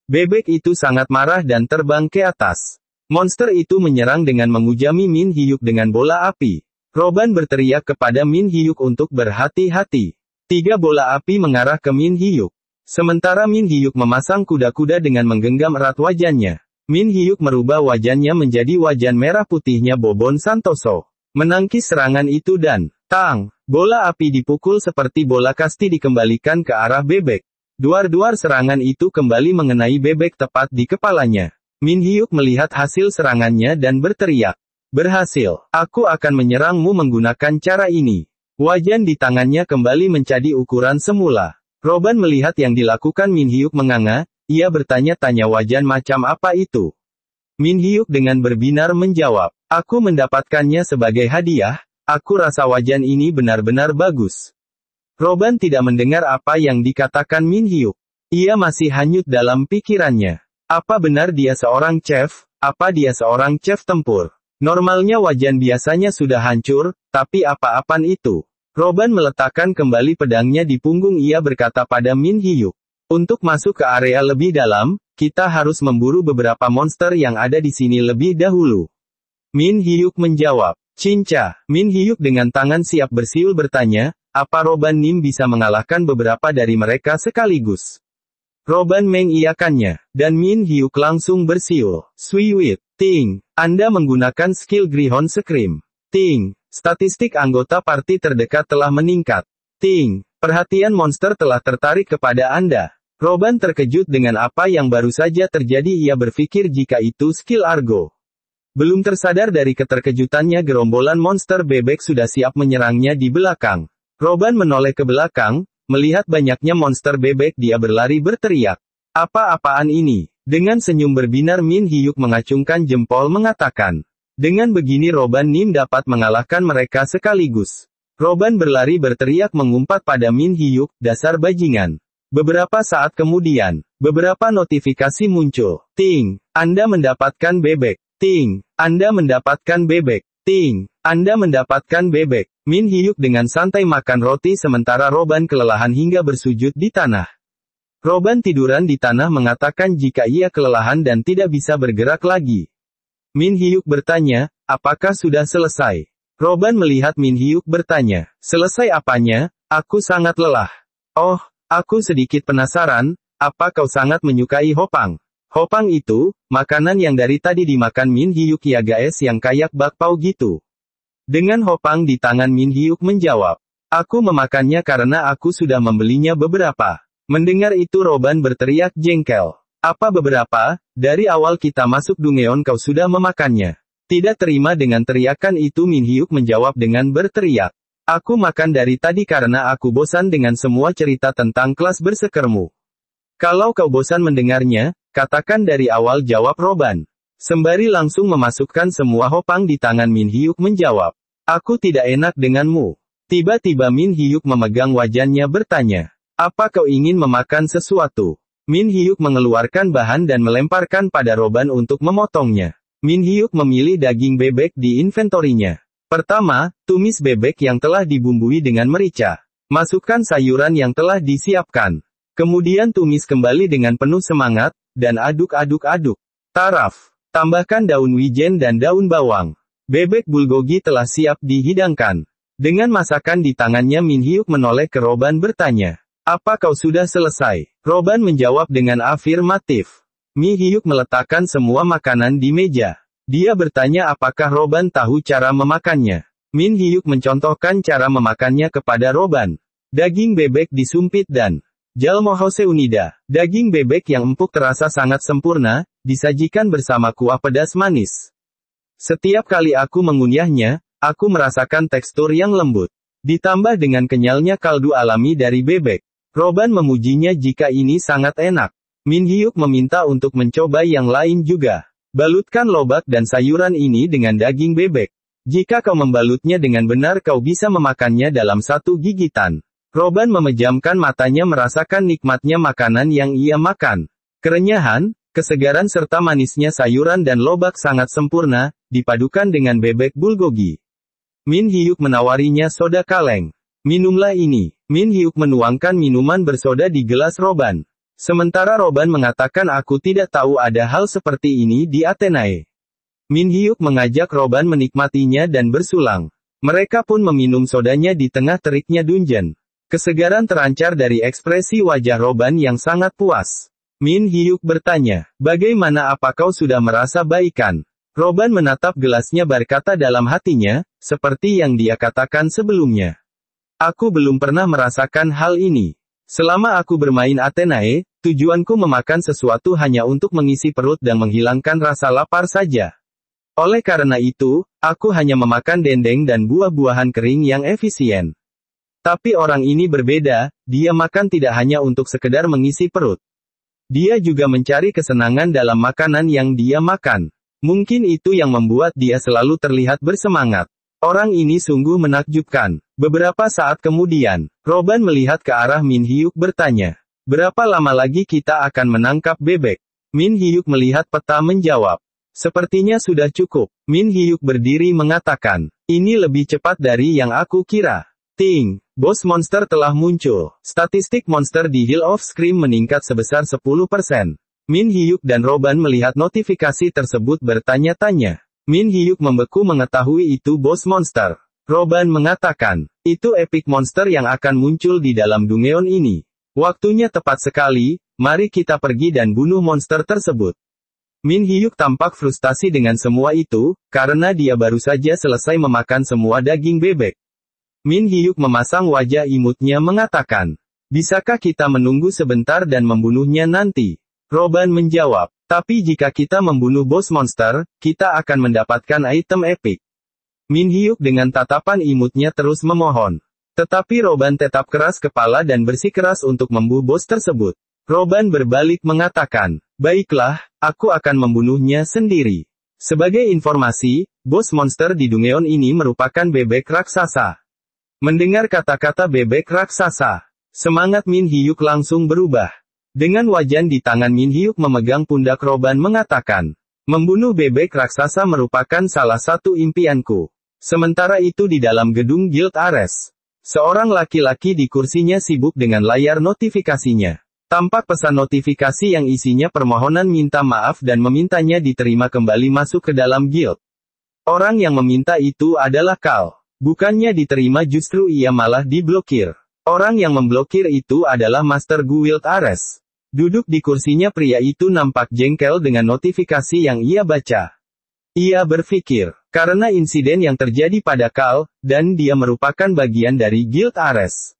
Speaker 1: Bebek itu sangat marah dan terbang ke atas. Monster itu menyerang dengan mengujami Min Hyuk dengan bola api. Ruban berteriak kepada Min Hyuk untuk berhati-hati. 3 bola api mengarah ke Min Hyuk. Sementara Min Hyuk memasang kuda-kuda dengan menggenggam erat wajannya. Min Hyuk merubah wajannya menjadi wajan merah putihnya Bobon Santoso. Menangkis serangan itu dan, tang, bola api dipukul seperti bola kasti dikembalikan ke arah bebek. Duar-duar serangan itu kembali mengenai bebek tepat di kepalanya. Min Hyuk melihat hasil serangannya dan berteriak. Berhasil, aku akan menyerangmu menggunakan cara ini. Wajan di tangannya kembali menjadi ukuran semula. Ruban melihat yang dilakukan Min Hyuk menganga, ia bertanya-tanya wajan macam apa itu. Min Hyuk dengan berbinar menjawab, aku mendapatkannya sebagai hadiah, aku rasa wajan ini benar-benar bagus. Ruban tidak mendengar apa yang dikatakan Min Hyuk. Ia masih hanyut dalam pikirannya. Apa benar dia seorang chef? Apa dia seorang chef tempur? Normalnya wajan biasanya sudah hancur, tapi apa-apaan itu? Ruban meletakkan kembali pedangnya di punggung ia berkata pada Min Hyuk. Untuk masuk ke area lebih dalam, kita harus memburu beberapa monster yang ada di sini lebih dahulu. Min Hyuk menjawab. Cinca. Min Hyuk dengan tangan siap bersiul bertanya, apa Ruban Nim bisa mengalahkan beberapa dari mereka sekaligus? Ruban mengiyakannya, dan Min Hyuk langsung bersiul. Swiwit. Ting. Anda menggunakan skill Grihon Scream. Ting. Statistik anggota party terdekat telah meningkat. Ting. Perhatian monster telah tertarik kepada Anda. Ruban terkejut dengan apa yang baru saja terjadi ia berpikir jika itu skill Argo. Belum tersadar dari keterkejutannya gerombolan monster bebek sudah siap menyerangnya di belakang. Ruban menoleh ke belakang, melihat banyaknya monster bebek dia berlari berteriak. Apa-apaan ini? Dengan senyum berbinar Min Hyuk mengacungkan jempol mengatakan. Dengan begini Ruban Nim dapat mengalahkan mereka sekaligus. Ruban berlari berteriak mengumpat pada Min Hyuk, dasar bajingan. Beberapa saat kemudian, beberapa notifikasi muncul. Ting, Anda mendapatkan bebek. Ting, Anda mendapatkan bebek. Ting, Anda mendapatkan bebek. Min Hyuk dengan santai makan roti sementara Ruban kelelahan hingga bersujud di tanah. Ruban tiduran di tanah mengatakan jika ia kelelahan dan tidak bisa bergerak lagi. Min Hyuk bertanya, apakah sudah selesai? Ruban melihat Min Hyuk bertanya, selesai apanya? Aku sangat lelah. Oh, aku sedikit penasaran, apa kau sangat menyukai Hopang? Hopang itu, makanan yang dari tadi dimakan Min Hyuk ya guys, yang kayak bakpao gitu. Dengan Hopang di tangan, Min Hyuk menjawab, aku memakannya karena aku sudah membelinya beberapa. Mendengar itu Roban berteriak jengkel. Apa beberapa? Dari awal kita masuk Dungeon kau sudah memakannya. Tidak terima dengan teriakan itu, Min Hyuk menjawab dengan berteriak. Aku makan dari tadi karena aku bosan dengan semua cerita tentang kelas bersekermu. Kalau kau bosan mendengarnya, katakan dari awal, jawab Roban. Sembari langsung memasukkan semua Hopang di tangan, Min Hyuk menjawab. Aku tidak enak denganmu. Tiba-tiba Min Hyuk memegang wajannya bertanya. Apa kau ingin memakan sesuatu? Min Hyuk mengeluarkan bahan dan melemparkan pada Roban untuk memotongnya. Min Hyuk memilih daging bebek di inventorinya. Pertama, tumis bebek yang telah dibumbui dengan merica. Masukkan sayuran yang telah disiapkan. Kemudian tumis kembali dengan penuh semangat, dan aduk-aduk-aduk. Taraf. Tambahkan daun wijen dan daun bawang. Bebek bulgogi telah siap dihidangkan. Dengan masakan di tangannya, Min Hyuk menoleh ke Roban bertanya. Apa kau sudah selesai? Roban menjawab dengan afirmatif. Min Hyuk meletakkan semua makanan di meja. Dia bertanya apakah Roban tahu cara memakannya. Min Hyuk mencontohkan cara memakannya kepada Roban. Daging bebek disumpit dan jalmo hose unida. Daging bebek yang empuk terasa sangat sempurna, disajikan bersama kuah pedas manis. Setiap kali aku mengunyahnya, aku merasakan tekstur yang lembut. Ditambah dengan kenyalnya kaldu alami dari bebek. Roban memujinya jika ini sangat enak. Min Hyuk meminta untuk mencoba yang lain juga. Balutkan lobak dan sayuran ini dengan daging bebek. Jika kau membalutnya dengan benar, kau bisa memakannya dalam satu gigitan. Roban memejamkan matanya merasakan nikmatnya makanan yang ia makan. Kerenyahan, kesegaran serta manisnya sayuran dan lobak sangat sempurna, dipadukan dengan bebek bulgogi. Min Hyuk menawarinya soda kaleng. Minumlah ini. Min Hyuk menuangkan minuman bersoda di gelas Roban. Sementara Roban mengatakan aku tidak tahu ada hal seperti ini di Athenae. Min Hyuk mengajak Roban menikmatinya dan bersulang. Mereka pun meminum sodanya di tengah teriknya dungeon. Kesegaran terancar dari ekspresi wajah Roban yang sangat puas. Min Hyuk bertanya, bagaimana, apa kau sudah merasa baikan? Roban menatap gelasnya berkata dalam hatinya, seperti yang dia katakan sebelumnya. Aku belum pernah merasakan hal ini. Selama aku bermain Athenae, tujuanku memakan sesuatu hanya untuk mengisi perut dan menghilangkan rasa lapar saja. Oleh karena itu, aku hanya memakan dendeng dan buah-buahan kering yang efisien. Tapi orang ini berbeda, dia makan tidak hanya untuk sekedar mengisi perut. Dia juga mencari kesenangan dalam makanan yang dia makan. Mungkin itu yang membuat dia selalu terlihat bersemangat. Orang ini sungguh menakjubkan. Beberapa saat kemudian, Roban melihat ke arah Min Hyuk bertanya, berapa lama lagi kita akan menangkap bebek? Min Hyuk melihat peta menjawab, sepertinya sudah cukup. Min Hyuk berdiri mengatakan, ini lebih cepat dari yang aku kira. Ting, bos monster telah muncul. Statistik monster di Hill of Scream meningkat sebesar 10%. Min Hyuk dan Roban melihat notifikasi tersebut bertanya-tanya. Min Hyuk membeku mengetahui itu bos monster. Roban mengatakan, itu epic monster yang akan muncul di dalam Dungeon ini. Waktunya tepat sekali, mari kita pergi dan bunuh monster tersebut. Min Hyuk tampak frustasi dengan semua itu, karena dia baru saja selesai memakan semua daging bebek. Min Hyuk memasang wajah imutnya mengatakan, bisakah kita menunggu sebentar dan membunuhnya nanti? Roban menjawab, tapi jika kita membunuh bos monster, kita akan mendapatkan item epic. Min Hyuk dengan tatapan imutnya terus memohon. Tetapi Roban tetap keras kepala dan bersikeras untuk membunuh bos tersebut. Roban berbalik mengatakan, baiklah, aku akan membunuhnya sendiri. Sebagai informasi, bos monster di Dungeon ini merupakan bebek raksasa. Mendengar kata-kata bebek raksasa, semangat Min Hyuk langsung berubah. Dengan wajan di tangan, Min Hyuk memegang pundak Roban mengatakan, membunuh bebek raksasa merupakan salah satu impianku. Sementara itu di dalam gedung Guild Ares, seorang laki-laki di kursinya sibuk dengan layar notifikasinya. Tampak pesan notifikasi yang isinya permohonan minta maaf dan memintanya diterima kembali masuk ke dalam guild. Orang yang meminta itu adalah Carl. Bukannya diterima, justru ia malah diblokir. Orang yang memblokir itu adalah Master Guild Ares. Duduk di kursinya pria itu nampak jengkel dengan notifikasi yang ia baca. Ia berpikir, karena insiden yang terjadi pada Carl, dan dia merupakan bagian dari Guild Ares.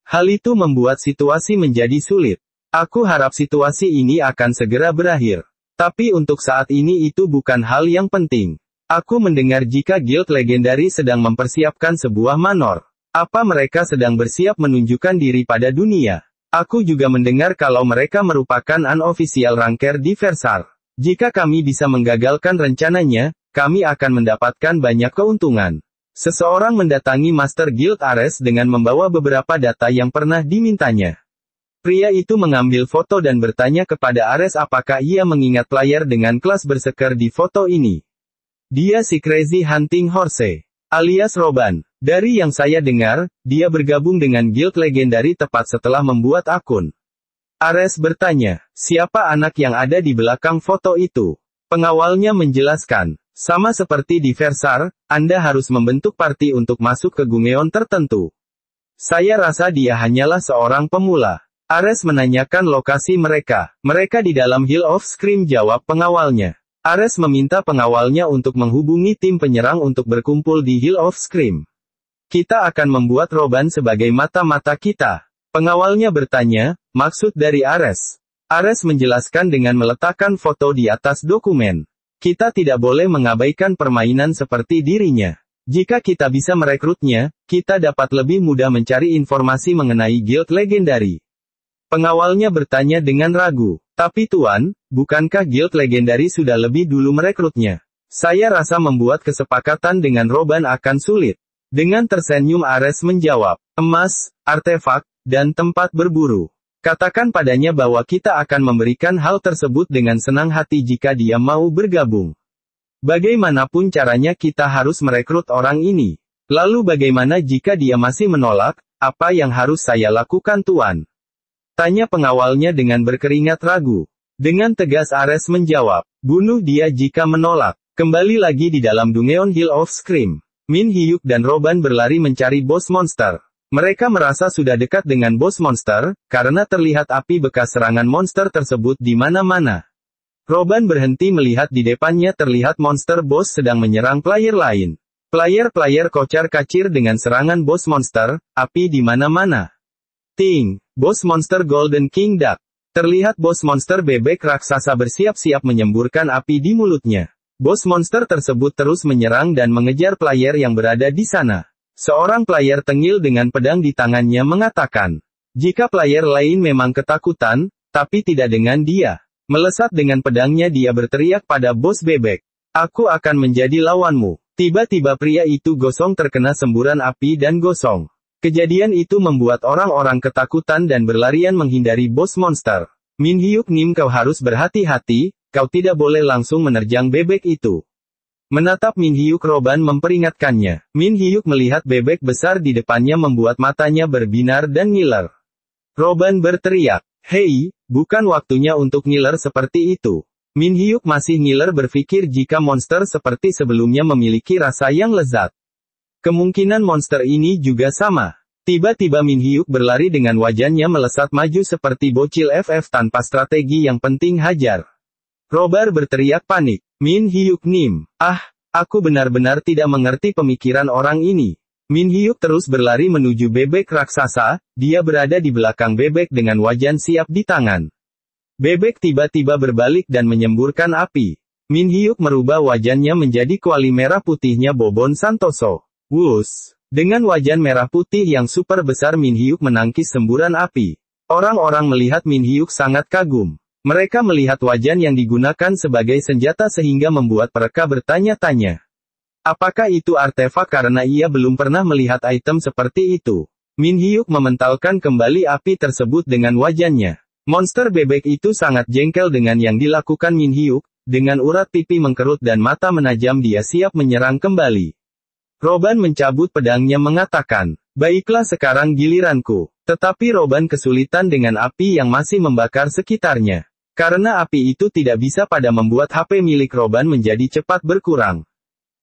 Speaker 1: Hal itu membuat situasi menjadi sulit. Aku harap situasi ini akan segera berakhir. Tapi untuk saat ini itu bukan hal yang penting. Aku mendengar jika Guild Legendary sedang mempersiapkan sebuah manor. Apa mereka sedang bersiap menunjukkan diri pada dunia? Aku juga mendengar kalau mereka merupakan unofficial ranker di Versar. Jika kami bisa menggagalkan rencananya, kami akan mendapatkan banyak keuntungan. Seseorang mendatangi Master Guild Ares dengan membawa beberapa data yang pernah dimintanya. Pria itu mengambil foto dan bertanya kepada Ares apakah ia mengingat player dengan kelas berseker di foto ini. Dia si Crazy Hunting Horse, alias Roban. Dari yang saya dengar, dia bergabung dengan Guild Legendary tepat setelah membuat akun. Ares bertanya, siapa anak yang ada di belakang foto itu? Pengawalnya menjelaskan, sama seperti di Versar, Anda harus membentuk party untuk masuk ke Gungeon tertentu. Saya rasa dia hanyalah seorang pemula. Ares menanyakan lokasi mereka. Mereka di dalam Hill of Scream, jawab pengawalnya. Ares meminta pengawalnya untuk menghubungi tim penyerang untuk berkumpul di Hill of Scream. Kita akan membuat Roban sebagai mata-mata kita. Pengawalnya bertanya, maksud dari Ares. Ares menjelaskan dengan meletakkan foto di atas dokumen. Kita tidak boleh mengabaikan permainan seperti dirinya. Jika kita bisa merekrutnya, kita dapat lebih mudah mencari informasi mengenai Guild Legendary. Pengawalnya bertanya dengan ragu. Tapi Tuan, bukankah Guild Legendary sudah lebih dulu merekrutnya? Saya rasa membuat kesepakatan dengan Roban akan sulit. Dengan tersenyum Ares menjawab, emas, artefak, dan tempat berburu. Katakan padanya bahwa kita akan memberikan hal tersebut dengan senang hati jika dia mau bergabung. Bagaimanapun caranya kita harus merekrut orang ini. Lalu bagaimana jika dia masih menolak, apa yang harus saya lakukan Tuan? Tanya pengawalnya dengan berkeringat ragu. Dengan tegas Ares menjawab, bunuh dia jika menolak. Kembali lagi di dalam Dungeon Hill of Scream. Min Hyuk dan Roban berlari mencari bos monster. Mereka merasa sudah dekat dengan bos monster, karena terlihat api bekas serangan monster tersebut di mana-mana. Roban berhenti melihat di depannya terlihat monster bos sedang menyerang player lain. Player-player kocar-kacir dengan serangan bos monster, api di mana-mana. Ting, bos monster Golden King Duck. Terlihat bos monster bebek raksasa bersiap-siap menyemburkan api di mulutnya. Bos monster tersebut terus menyerang dan mengejar player yang berada di sana. Seorang player tengil dengan pedang di tangannya mengatakan, jika player lain memang ketakutan, tapi tidak dengan dia. Melesat dengan pedangnya dia berteriak pada bos bebek. Aku akan menjadi lawanmu. Tiba-tiba pria itu gosong terkena semburan api dan gosong. Kejadian itu membuat orang-orang ketakutan dan berlarian menghindari bos monster. Min Hyuk Nim, kau harus berhati-hati. Kau tidak boleh langsung menerjang bebek itu. Menatap Min Hyuk, Roban memperingatkannya. Min Hyuk melihat bebek besar di depannya membuat matanya berbinar dan ngiler. Roban berteriak, hei, bukan waktunya untuk ngiler seperti itu. Min Hyuk masih ngiler berpikir jika monster seperti sebelumnya memiliki rasa yang lezat. Kemungkinan monster ini juga sama. Tiba-tiba Min Hyuk berlari dengan wajahnya melesat maju seperti bocil FF tanpa strategi yang penting hajar. Roban berteriak panik. Min Hyuk Nim. Aku benar-benar tidak mengerti pemikiran orang ini. Min Hyuk terus berlari menuju bebek raksasa, dia berada di belakang bebek dengan wajan siap di tangan. Bebek tiba-tiba berbalik dan menyemburkan api. Min Hyuk merubah wajannya menjadi kuali merah putihnya Bobon Santoso. Wus! Dengan wajan merah putih yang super besar Min Hyuk menangkis semburan api. Orang-orang melihat Min Hyuk sangat kagum. Mereka melihat wajan yang digunakan sebagai senjata sehingga membuat mereka bertanya-tanya. Apakah itu artefak karena ia belum pernah melihat item seperti itu? Min Hyuk mementalkan kembali api tersebut dengan wajannya. Monster bebek itu sangat jengkel dengan yang dilakukan Min Hyuk, dengan urat pipi mengkerut dan mata menajam dia siap menyerang kembali. Roban mencabut pedangnya mengatakan, baiklah sekarang giliranku. Tetapi Roban kesulitan dengan api yang masih membakar sekitarnya. Karena api itu tidak bisa pada membuat HP milik Roban menjadi cepat berkurang.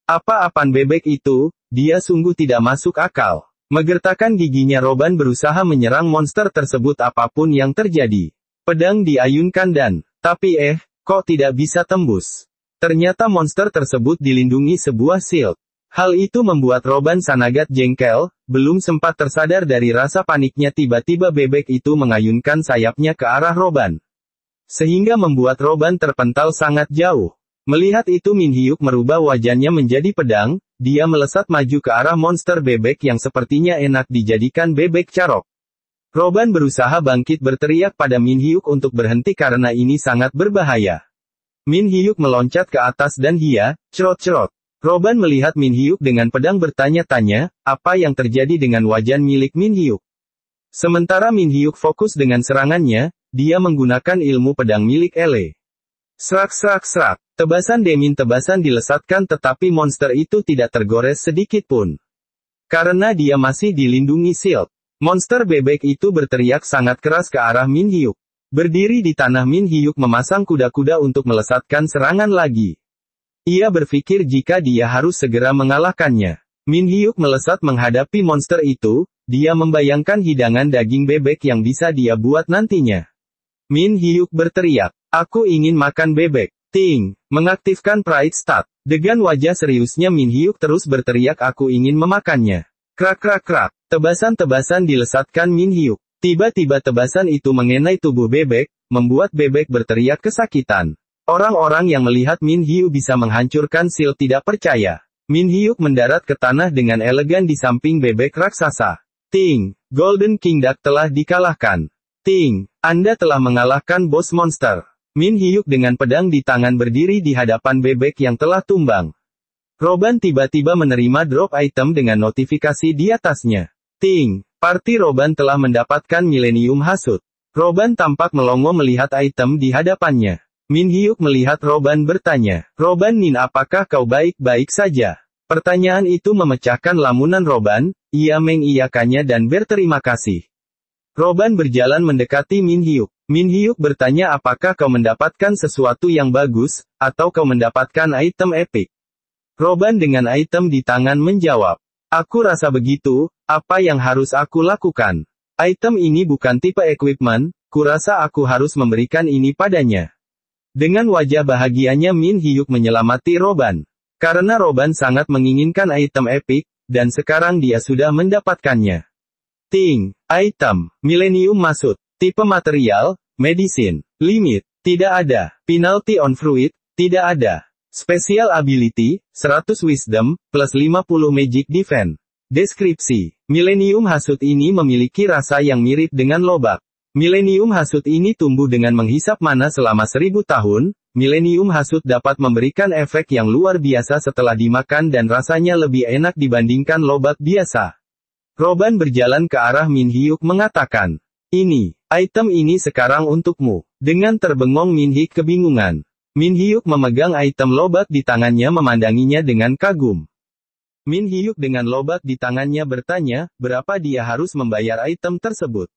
Speaker 1: Apa-apaan bebek itu, dia sungguh tidak masuk akal. Menggertakkan giginya Roban berusaha menyerang monster tersebut apapun yang terjadi. Pedang diayunkan dan, tapi kok tidak bisa tembus. Ternyata monster tersebut dilindungi sebuah shield. Hal itu membuat Roban sangat jengkel, belum sempat tersadar dari rasa paniknya tiba-tiba bebek itu mengayunkan sayapnya ke arah Roban. Sehingga membuat Roban terpental sangat jauh. Melihat itu Min Hyuk merubah wajahnya menjadi pedang, dia melesat maju ke arah monster bebek yang sepertinya enak dijadikan bebek carok. Roban berusaha bangkit berteriak pada Min Hyuk untuk berhenti karena ini sangat berbahaya. Min Hyuk meloncat ke atas dan cerot-cerot. Roban melihat Min Hyuk dengan pedang bertanya-tanya, apa yang terjadi dengan wajah milik Min Hyuk. Sementara Min Hyuk fokus dengan serangannya, dia menggunakan ilmu pedang milik Ele. Serak. Tebasan tebasan dilesatkan tetapi monster itu tidak tergores sedikit pun. Karena dia masih dilindungi shield. Monster bebek itu berteriak sangat keras ke arah Min Hyuk. Berdiri di tanah Min Hyuk memasang kuda-kuda untuk melesatkan serangan lagi. Ia berpikir jika dia harus segera mengalahkannya. Min Hyuk melesat menghadapi monster itu, dia membayangkan hidangan daging bebek yang bisa dia buat nantinya. Min Hyuk berteriak, aku ingin makan bebek. Ting, mengaktifkan Pride Stat. Dengan wajah seriusnya Min Hyuk terus berteriak aku ingin memakannya. Krak. Tebasan dilesatkan Min Hyuk. Tiba-tiba tebasan itu mengenai tubuh bebek, membuat bebek berteriak kesakitan. Orang-orang yang melihat Min Hyuk bisa menghancurkan shield tidak percaya. Min Hyuk mendarat ke tanah dengan elegan di samping bebek raksasa. Ting, Golden King Duck telah dikalahkan. Ting, Anda telah mengalahkan bos monster. Min Hyuk dengan pedang di tangan berdiri di hadapan bebek yang telah tumbang. Roban tiba-tiba menerima drop item dengan notifikasi di atasnya. Ting, party Roban telah mendapatkan Millennium Hasut. Roban tampak melongo melihat item di hadapannya. Min Hyuk melihat Roban bertanya, Roban Nin apakah kau baik-baik saja? Pertanyaan itu memecahkan lamunan Roban, ia mengiyakannya dan berterima kasih. Roban berjalan mendekati Min Hyuk. Min Hyuk bertanya apakah kau mendapatkan sesuatu yang bagus, atau kau mendapatkan item epic? Roban dengan item di tangan menjawab, aku rasa begitu, apa yang harus aku lakukan? Item ini bukan tipe equipment, kurasa aku harus memberikan ini padanya. Dengan wajah bahagianya Min Hyuk menyelamati Roban. Karena Roban sangat menginginkan item epic, dan sekarang dia sudah mendapatkannya. Ting, item, Millennium Masut, tipe material, medicine, limit, tidak ada, penalty on fruit, tidak ada. Special ability, 100 wisdom, plus 50 magic defense. Deskripsi, Millennium Hasut ini memiliki rasa yang mirip dengan lobak. Millennium Hasut ini tumbuh dengan menghisap mana selama 1000 tahun, Millennium Hasut dapat memberikan efek yang luar biasa setelah dimakan dan rasanya lebih enak dibandingkan lobak biasa. Roban berjalan ke arah Min Hyuk mengatakan, ini, item ini sekarang untukmu. Dengan terbengong Min Hyuk kebingungan. Min Hyuk memegang item lobak di tangannya memandanginya dengan kagum. Min Hyuk dengan lobak di tangannya bertanya, berapa dia harus membayar item tersebut?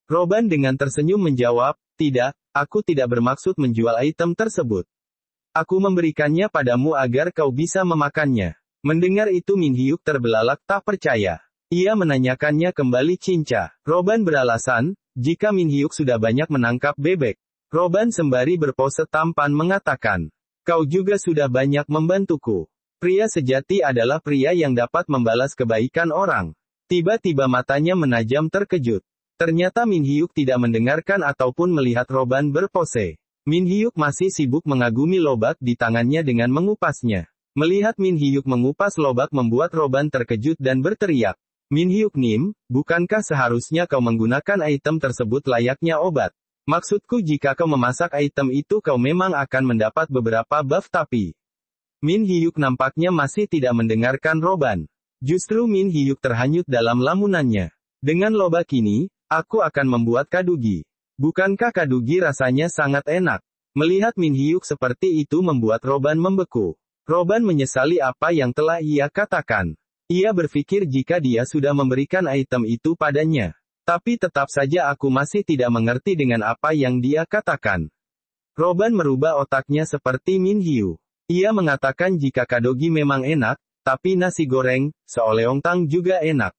Speaker 1: Roban dengan tersenyum menjawab, tidak, aku tidak bermaksud menjual item tersebut. Aku memberikannya padamu agar kau bisa memakannya. Mendengar itu Min Hyuk terbelalak tak percaya. Ia menanyakannya kembali cinca. Roban beralasan, jika Min Hyuk sudah banyak menangkap bebek. Roban sembari berpose tampan mengatakan, kau juga sudah banyak membantuku. Pria sejati adalah pria yang dapat membalas kebaikan orang. Tiba-tiba matanya menajam terkejut. Ternyata Min Hyuk tidak mendengarkan ataupun melihat Roban berpose. Min Hyuk masih sibuk mengagumi lobak di tangannya dengan mengupasnya. Melihat Min Hyuk mengupas lobak membuat Roban terkejut dan berteriak. Min Hyuk Nim, bukankah seharusnya kau menggunakan item tersebut layaknya obat? Maksudku jika kau memasak item itu kau memang akan mendapat beberapa buff tapi. Min Hyuk nampaknya masih tidak mendengarkan Roban. Justru Min Hyuk terhanyut dalam lamunannya. Dengan lobak ini, aku akan membuat kadugi. Bukankah kadugi rasanya sangat enak? Melihat Min Hyuk seperti itu membuat Roban membeku. Roban menyesali apa yang telah ia katakan. Ia berpikir jika dia sudah memberikan item itu padanya. Tapi tetap saja aku masih tidak mengerti dengan apa yang dia katakan. Roban merubah otaknya seperti Min Hyuk. Ia mengatakan jika kadogi memang enak, tapi nasi goreng, seoleongtang juga enak.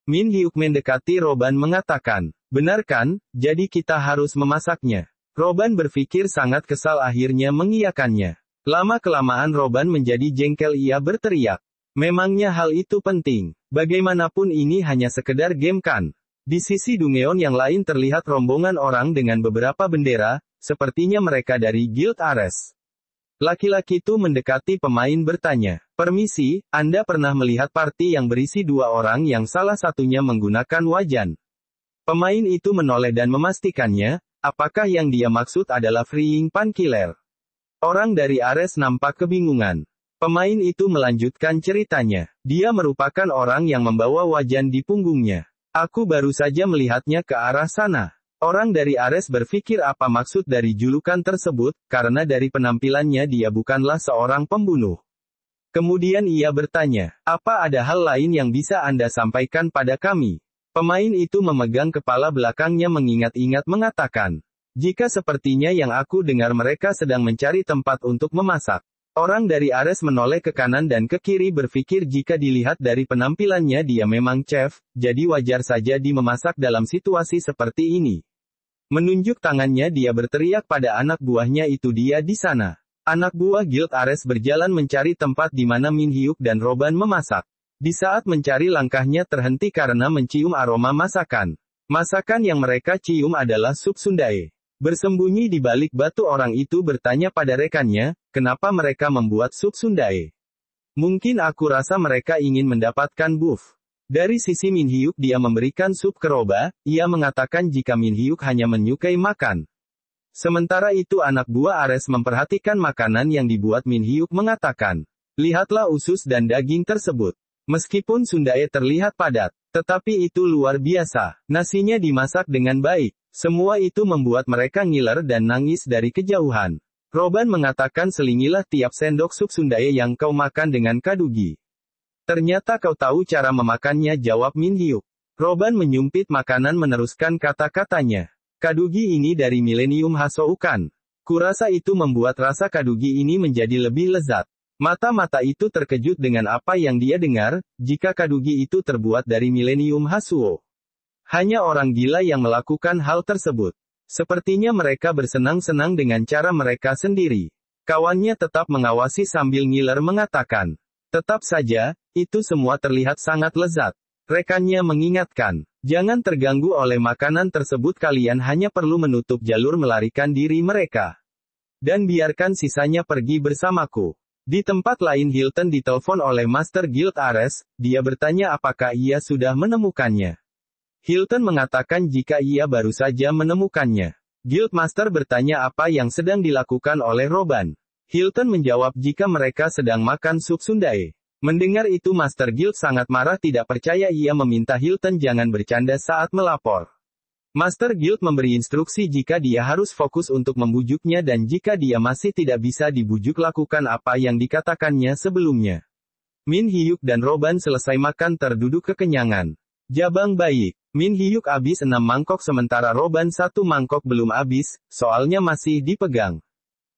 Speaker 1: Min Hyuk mendekati Roban mengatakan, Benar kan? Jadi kita harus memasaknya. Robin berpikir sangat kesal akhirnya mengiyakannya. Lama-kelamaan Robin menjadi jengkel, ia berteriak. Memangnya hal itu penting? Bagaimanapun ini hanya sekedar game kan? Di sisi Dungeon yang lain terlihat rombongan orang dengan beberapa bendera, sepertinya mereka dari Guild Ares. Laki-laki itu mendekati pemain bertanya, "Permisi, Anda pernah melihat party yang berisi 2 orang yang salah satunya menggunakan wajan?" Pemain itu menoleh dan memastikannya, apakah yang dia maksud adalah Freeing Painkiller. Orang dari Ares nampak kebingungan. Pemain itu melanjutkan ceritanya. Dia merupakan orang yang membawa wajan di punggungnya. Aku baru saja melihatnya ke arah sana. Orang dari Ares berpikir apa maksud dari julukan tersebut, karena dari penampilannya dia bukanlah seorang pembunuh. Kemudian ia bertanya, "Apa ada hal lain yang bisa Anda sampaikan pada kami?" Pemain itu memegang kepala belakangnya mengingat-ingat mengatakan, "Jika sepertinya yang aku dengar mereka sedang mencari tempat untuk memasak." Orang dari Ares menoleh ke kanan dan ke kiri berpikir jika dilihat dari penampilannya dia memang chef, jadi wajar saja dia memasak dalam situasi seperti ini. Menunjuk tangannya dia berteriak pada anak buahnya, "Itu dia di sana." Anak buah Guild Ares berjalan mencari tempat di mana Min Hyuk dan Robin memasak. Di saat mencari langkahnya terhenti karena mencium aroma masakan. Masakan yang mereka cium adalah sup sundae. Bersembunyi di balik batu orang itu bertanya pada rekannya, kenapa mereka membuat sup sundae. Mungkin aku rasa mereka ingin mendapatkan buff. Dari sisi Min Hyuk dia memberikan sup ke Roba, ia mengatakan jika Min Hyuk hanya menyukai makan. Sementara itu anak buah Ares memperhatikan makanan yang dibuat Min Hyuk mengatakan, lihatlah usus dan daging tersebut. Meskipun sundae terlihat padat, tetapi itu luar biasa. Nasinya dimasak dengan baik. Semua itu membuat mereka ngiler dan nangis dari kejauhan. Robin mengatakan, selingilah tiap sendok sup sundae yang kau makan dengan kadugi. Ternyata kau tahu cara memakannya, jawab Min Hyuk. Robin menyumpit makanan meneruskan kata-katanya. Kadugi ini dari Millennium Hasoukan. Kurasa itu membuat rasa kadugi ini menjadi lebih lezat. Mata-mata itu terkejut dengan apa yang dia dengar, jika kadugi itu terbuat dari Millennium Hasuo. Hanya orang gila yang melakukan hal tersebut. Sepertinya mereka bersenang-senang dengan cara mereka sendiri. Kawannya tetap mengawasi sambil ngiler mengatakan, tetap saja, itu semua terlihat sangat lezat. Rekannya mengingatkan, jangan terganggu oleh makanan tersebut, kalian hanya perlu menutup jalur melarikan diri mereka. Dan biarkan sisanya pergi bersamaku. Di tempat lain Hilton ditelepon oleh Master Guild Ares, dia bertanya apakah ia sudah menemukannya. Hilton mengatakan jika ia baru saja menemukannya. Guild Master bertanya apa yang sedang dilakukan oleh Robin. Hilton menjawab jika mereka sedang makan sup sundae. Mendengar itu Master Guild sangat marah, tidak percaya, ia meminta Hilton jangan bercanda saat melapor. Master Guild memberi instruksi jika dia harus fokus untuk membujuknya dan jika dia masih tidak bisa dibujuk lakukan apa yang dikatakannya sebelumnya. Min Hyuk dan Robin selesai makan terduduk kekenyangan. Jabang baik. Min Hyuk habis 6 mangkok sementara Robin 1 mangkok belum habis, soalnya masih dipegang.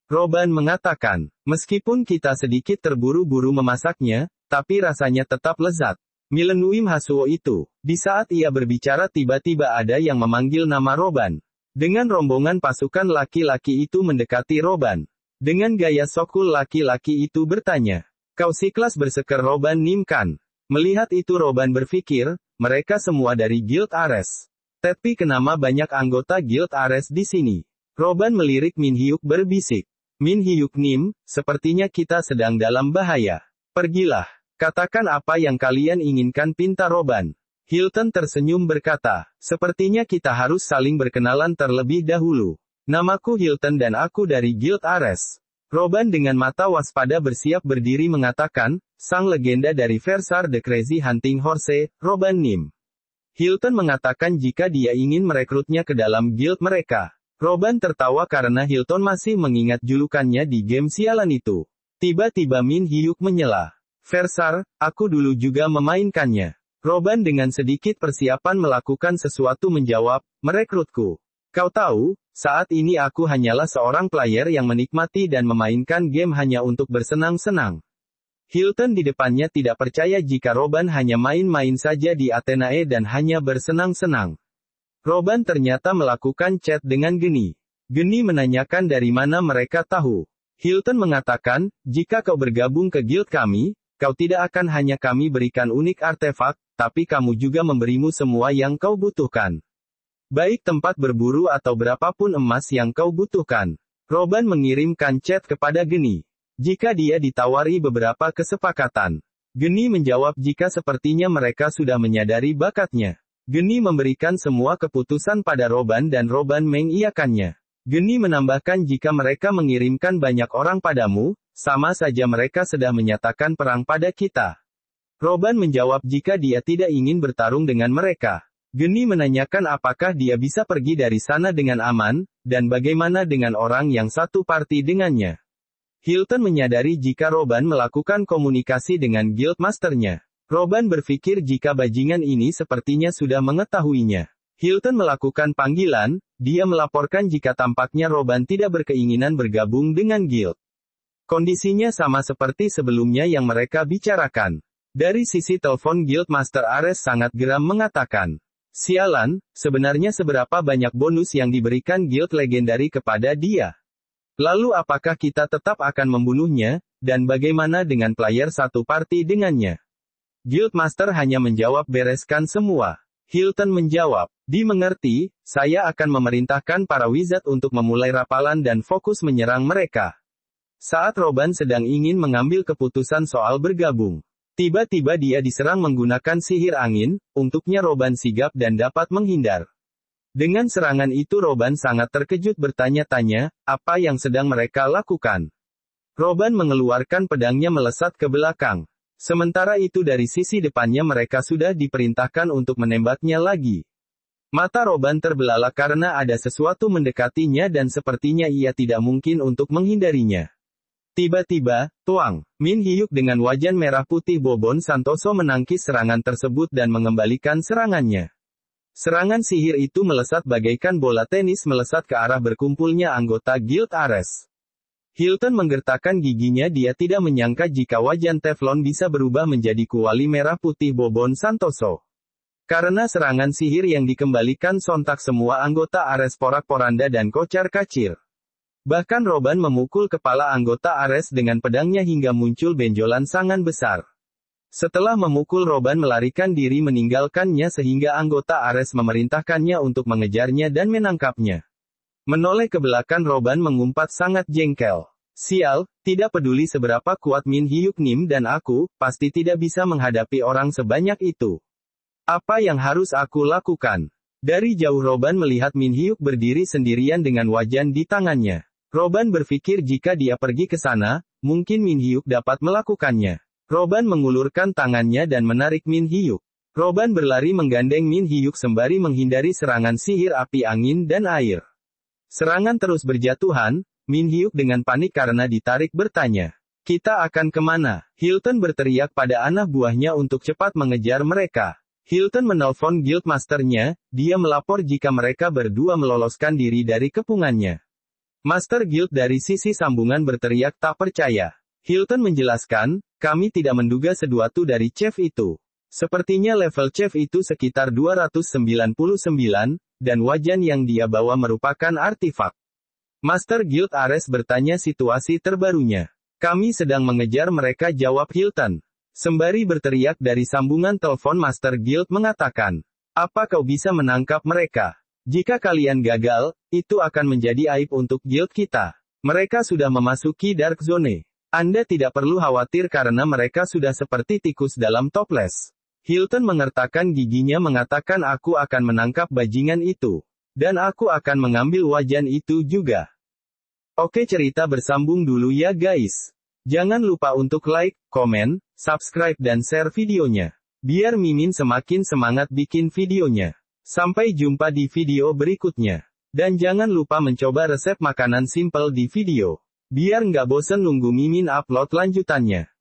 Speaker 1: Robin mengatakan, meskipun kita sedikit terburu-buru memasaknya, tapi rasanya tetap lezat. Millennium Hasuo itu. Di saat ia berbicara tiba-tiba ada yang memanggil nama Robin. Dengan rombongan pasukan laki-laki itu mendekati Robin. Dengan gaya sokul laki-laki itu bertanya, kau si kelas berseker Robin Nim kan? Melihat itu Robin berpikir, mereka semua dari Guild Ares. Tapi kenapa banyak anggota Guild Ares di sini? Robin melirik Min Hyuk berbisik. Min Hyuk Nim, sepertinya kita sedang dalam bahaya. Pergilah. Katakan apa yang kalian inginkan, pinta Robin. Hilton tersenyum berkata, sepertinya kita harus saling berkenalan terlebih dahulu. Namaku Hilton dan aku dari Guild Ares. Robin dengan mata waspada bersiap berdiri mengatakan, sang legenda dari Versar the Crazy Hunting Horse, Robin Nim. Hilton mengatakan jika dia ingin merekrutnya ke dalam guild mereka. Robin tertawa karena Hilton masih mengingat julukannya di game sialan itu. Tiba-tiba Min Hyuk menyela. Versar, aku dulu juga memainkannya. Robin dengan sedikit persiapan melakukan sesuatu menjawab, merekrutku. Kau tahu, saat ini aku hanyalah seorang player yang menikmati dan memainkan game hanya untuk bersenang-senang. Hilton di depannya tidak percaya jika Robin hanya main-main saja di Athenae dan hanya bersenang-senang. Robin ternyata melakukan chat dengan Geni. Geni menanyakan dari mana mereka tahu. Hilton mengatakan, jika kau bergabung ke guild kami, kau tidak akan hanya kami berikan unik artefak, tapi kamu juga memberimu semua yang kau butuhkan. Baik tempat berburu atau berapapun emas yang kau butuhkan. Robin mengirimkan chat kepada Geni. Jika dia ditawari beberapa kesepakatan. Geni menjawab jika sepertinya mereka sudah menyadari bakatnya. Geni memberikan semua keputusan pada Robin dan Robin mengiyakannya. Geni menambahkan jika mereka mengirimkan banyak orang padamu, sama saja mereka sedang menyatakan perang pada kita. Robin menjawab jika dia tidak ingin bertarung dengan mereka. Geni menanyakan apakah dia bisa pergi dari sana dengan aman, dan bagaimana dengan orang yang satu parti dengannya. Hilton menyadari jika Robin melakukan komunikasi dengan guild masternya. Robin berpikir jika bajingan ini sepertinya sudah mengetahuinya. Hilton melakukan panggilan, dia melaporkan jika tampaknya Robin tidak berkeinginan bergabung dengan guild. Kondisinya sama seperti sebelumnya yang mereka bicarakan. Dari sisi telepon Guild Master Ares sangat geram mengatakan, sialan, sebenarnya seberapa banyak bonus yang diberikan guild legendari kepada dia? Lalu apakah kita tetap akan membunuhnya, dan bagaimana dengan player satu party dengannya? Guildmaster hanya menjawab bereskan semua. Hilton menjawab, dimengerti, saya akan memerintahkan para wizard untuk memulai rapalan dan fokus menyerang mereka. Saat Robin sedang ingin mengambil keputusan soal bergabung. Tiba-tiba dia diserang menggunakan sihir angin, untuknya Robin sigap dan dapat menghindar. Dengan serangan itu Robin sangat terkejut bertanya-tanya, apa yang sedang mereka lakukan? Robin mengeluarkan pedangnya melesat ke belakang. Sementara itu dari sisi depannya mereka sudah diperintahkan untuk menembaknya lagi. Mata Robin terbelalak karena ada sesuatu mendekatinya dan sepertinya ia tidak mungkin untuk menghindarinya. Tiba-tiba, tuang, Min Hyuk dengan wajan merah putih Bobon Santoso menangkis serangan tersebut dan mengembalikan serangannya. Serangan sihir itu melesat bagaikan bola tenis melesat ke arah berkumpulnya anggota Guild Ares. Hilton menggertakkan giginya, dia tidak menyangka jika wajan teflon bisa berubah menjadi kuali merah putih Bobon Santoso. Karena serangan sihir yang dikembalikan sontak semua anggota Ares porak-poranda dan kocar-kacir. Bahkan Robin memukul kepala anggota Ares dengan pedangnya hingga muncul benjolan sangat besar. Setelah memukul Robin melarikan diri meninggalkannya sehingga anggota Ares memerintahkannya untuk mengejarnya dan menangkapnya. Menoleh ke belakang Robin mengumpat sangat jengkel. Sial, tidak peduli seberapa kuat Min Hyuk Nim dan aku, pasti tidak bisa menghadapi orang sebanyak itu. Apa yang harus aku lakukan? Dari jauh Robin melihat Min Hyuk berdiri sendirian dengan wajan di tangannya. Robin berpikir jika dia pergi ke sana, mungkin Min Hyuk dapat melakukannya. Robin mengulurkan tangannya dan menarik Min Hyuk. Robin berlari menggandeng Min Hyuk sembari menghindari serangan sihir api angin dan air. Serangan terus berjatuhan, Min Hyuk dengan panik karena ditarik bertanya, kita akan kemana? Hilton berteriak pada anak buahnya untuk cepat mengejar mereka. Hilton menelpon guildmasternya, dia melapor jika mereka berdua meloloskan diri dari kepungannya. Master Guild dari sisi sambungan berteriak tak percaya. Hilton menjelaskan, kami tidak menduga sesuatu dari chef itu. Sepertinya level chef itu sekitar 299, dan wajan yang dia bawa merupakan artifak. Master Guild Ares bertanya situasi terbarunya. Kami sedang mengejar mereka, jawab Hilton. Sembari berteriak dari sambungan telepon Master Guild mengatakan, apa kau bisa menangkap mereka? Jika kalian gagal, itu akan menjadi aib untuk guild kita. Mereka sudah memasuki Dark Zone. Anda tidak perlu khawatir karena mereka sudah seperti tikus dalam toples. Hilton mengertakkan giginya mengatakan aku akan menangkap bajingan itu. Dan aku akan mengambil wajan itu juga. Oke, cerita bersambung dulu ya guys. Jangan lupa untuk like, komen, subscribe dan share videonya. Biar Mimin semakin semangat bikin videonya. Sampai jumpa di video berikutnya. Dan jangan lupa mencoba resep makanan simple di video. Biar nggak bosen nunggu Mimin upload lanjutannya.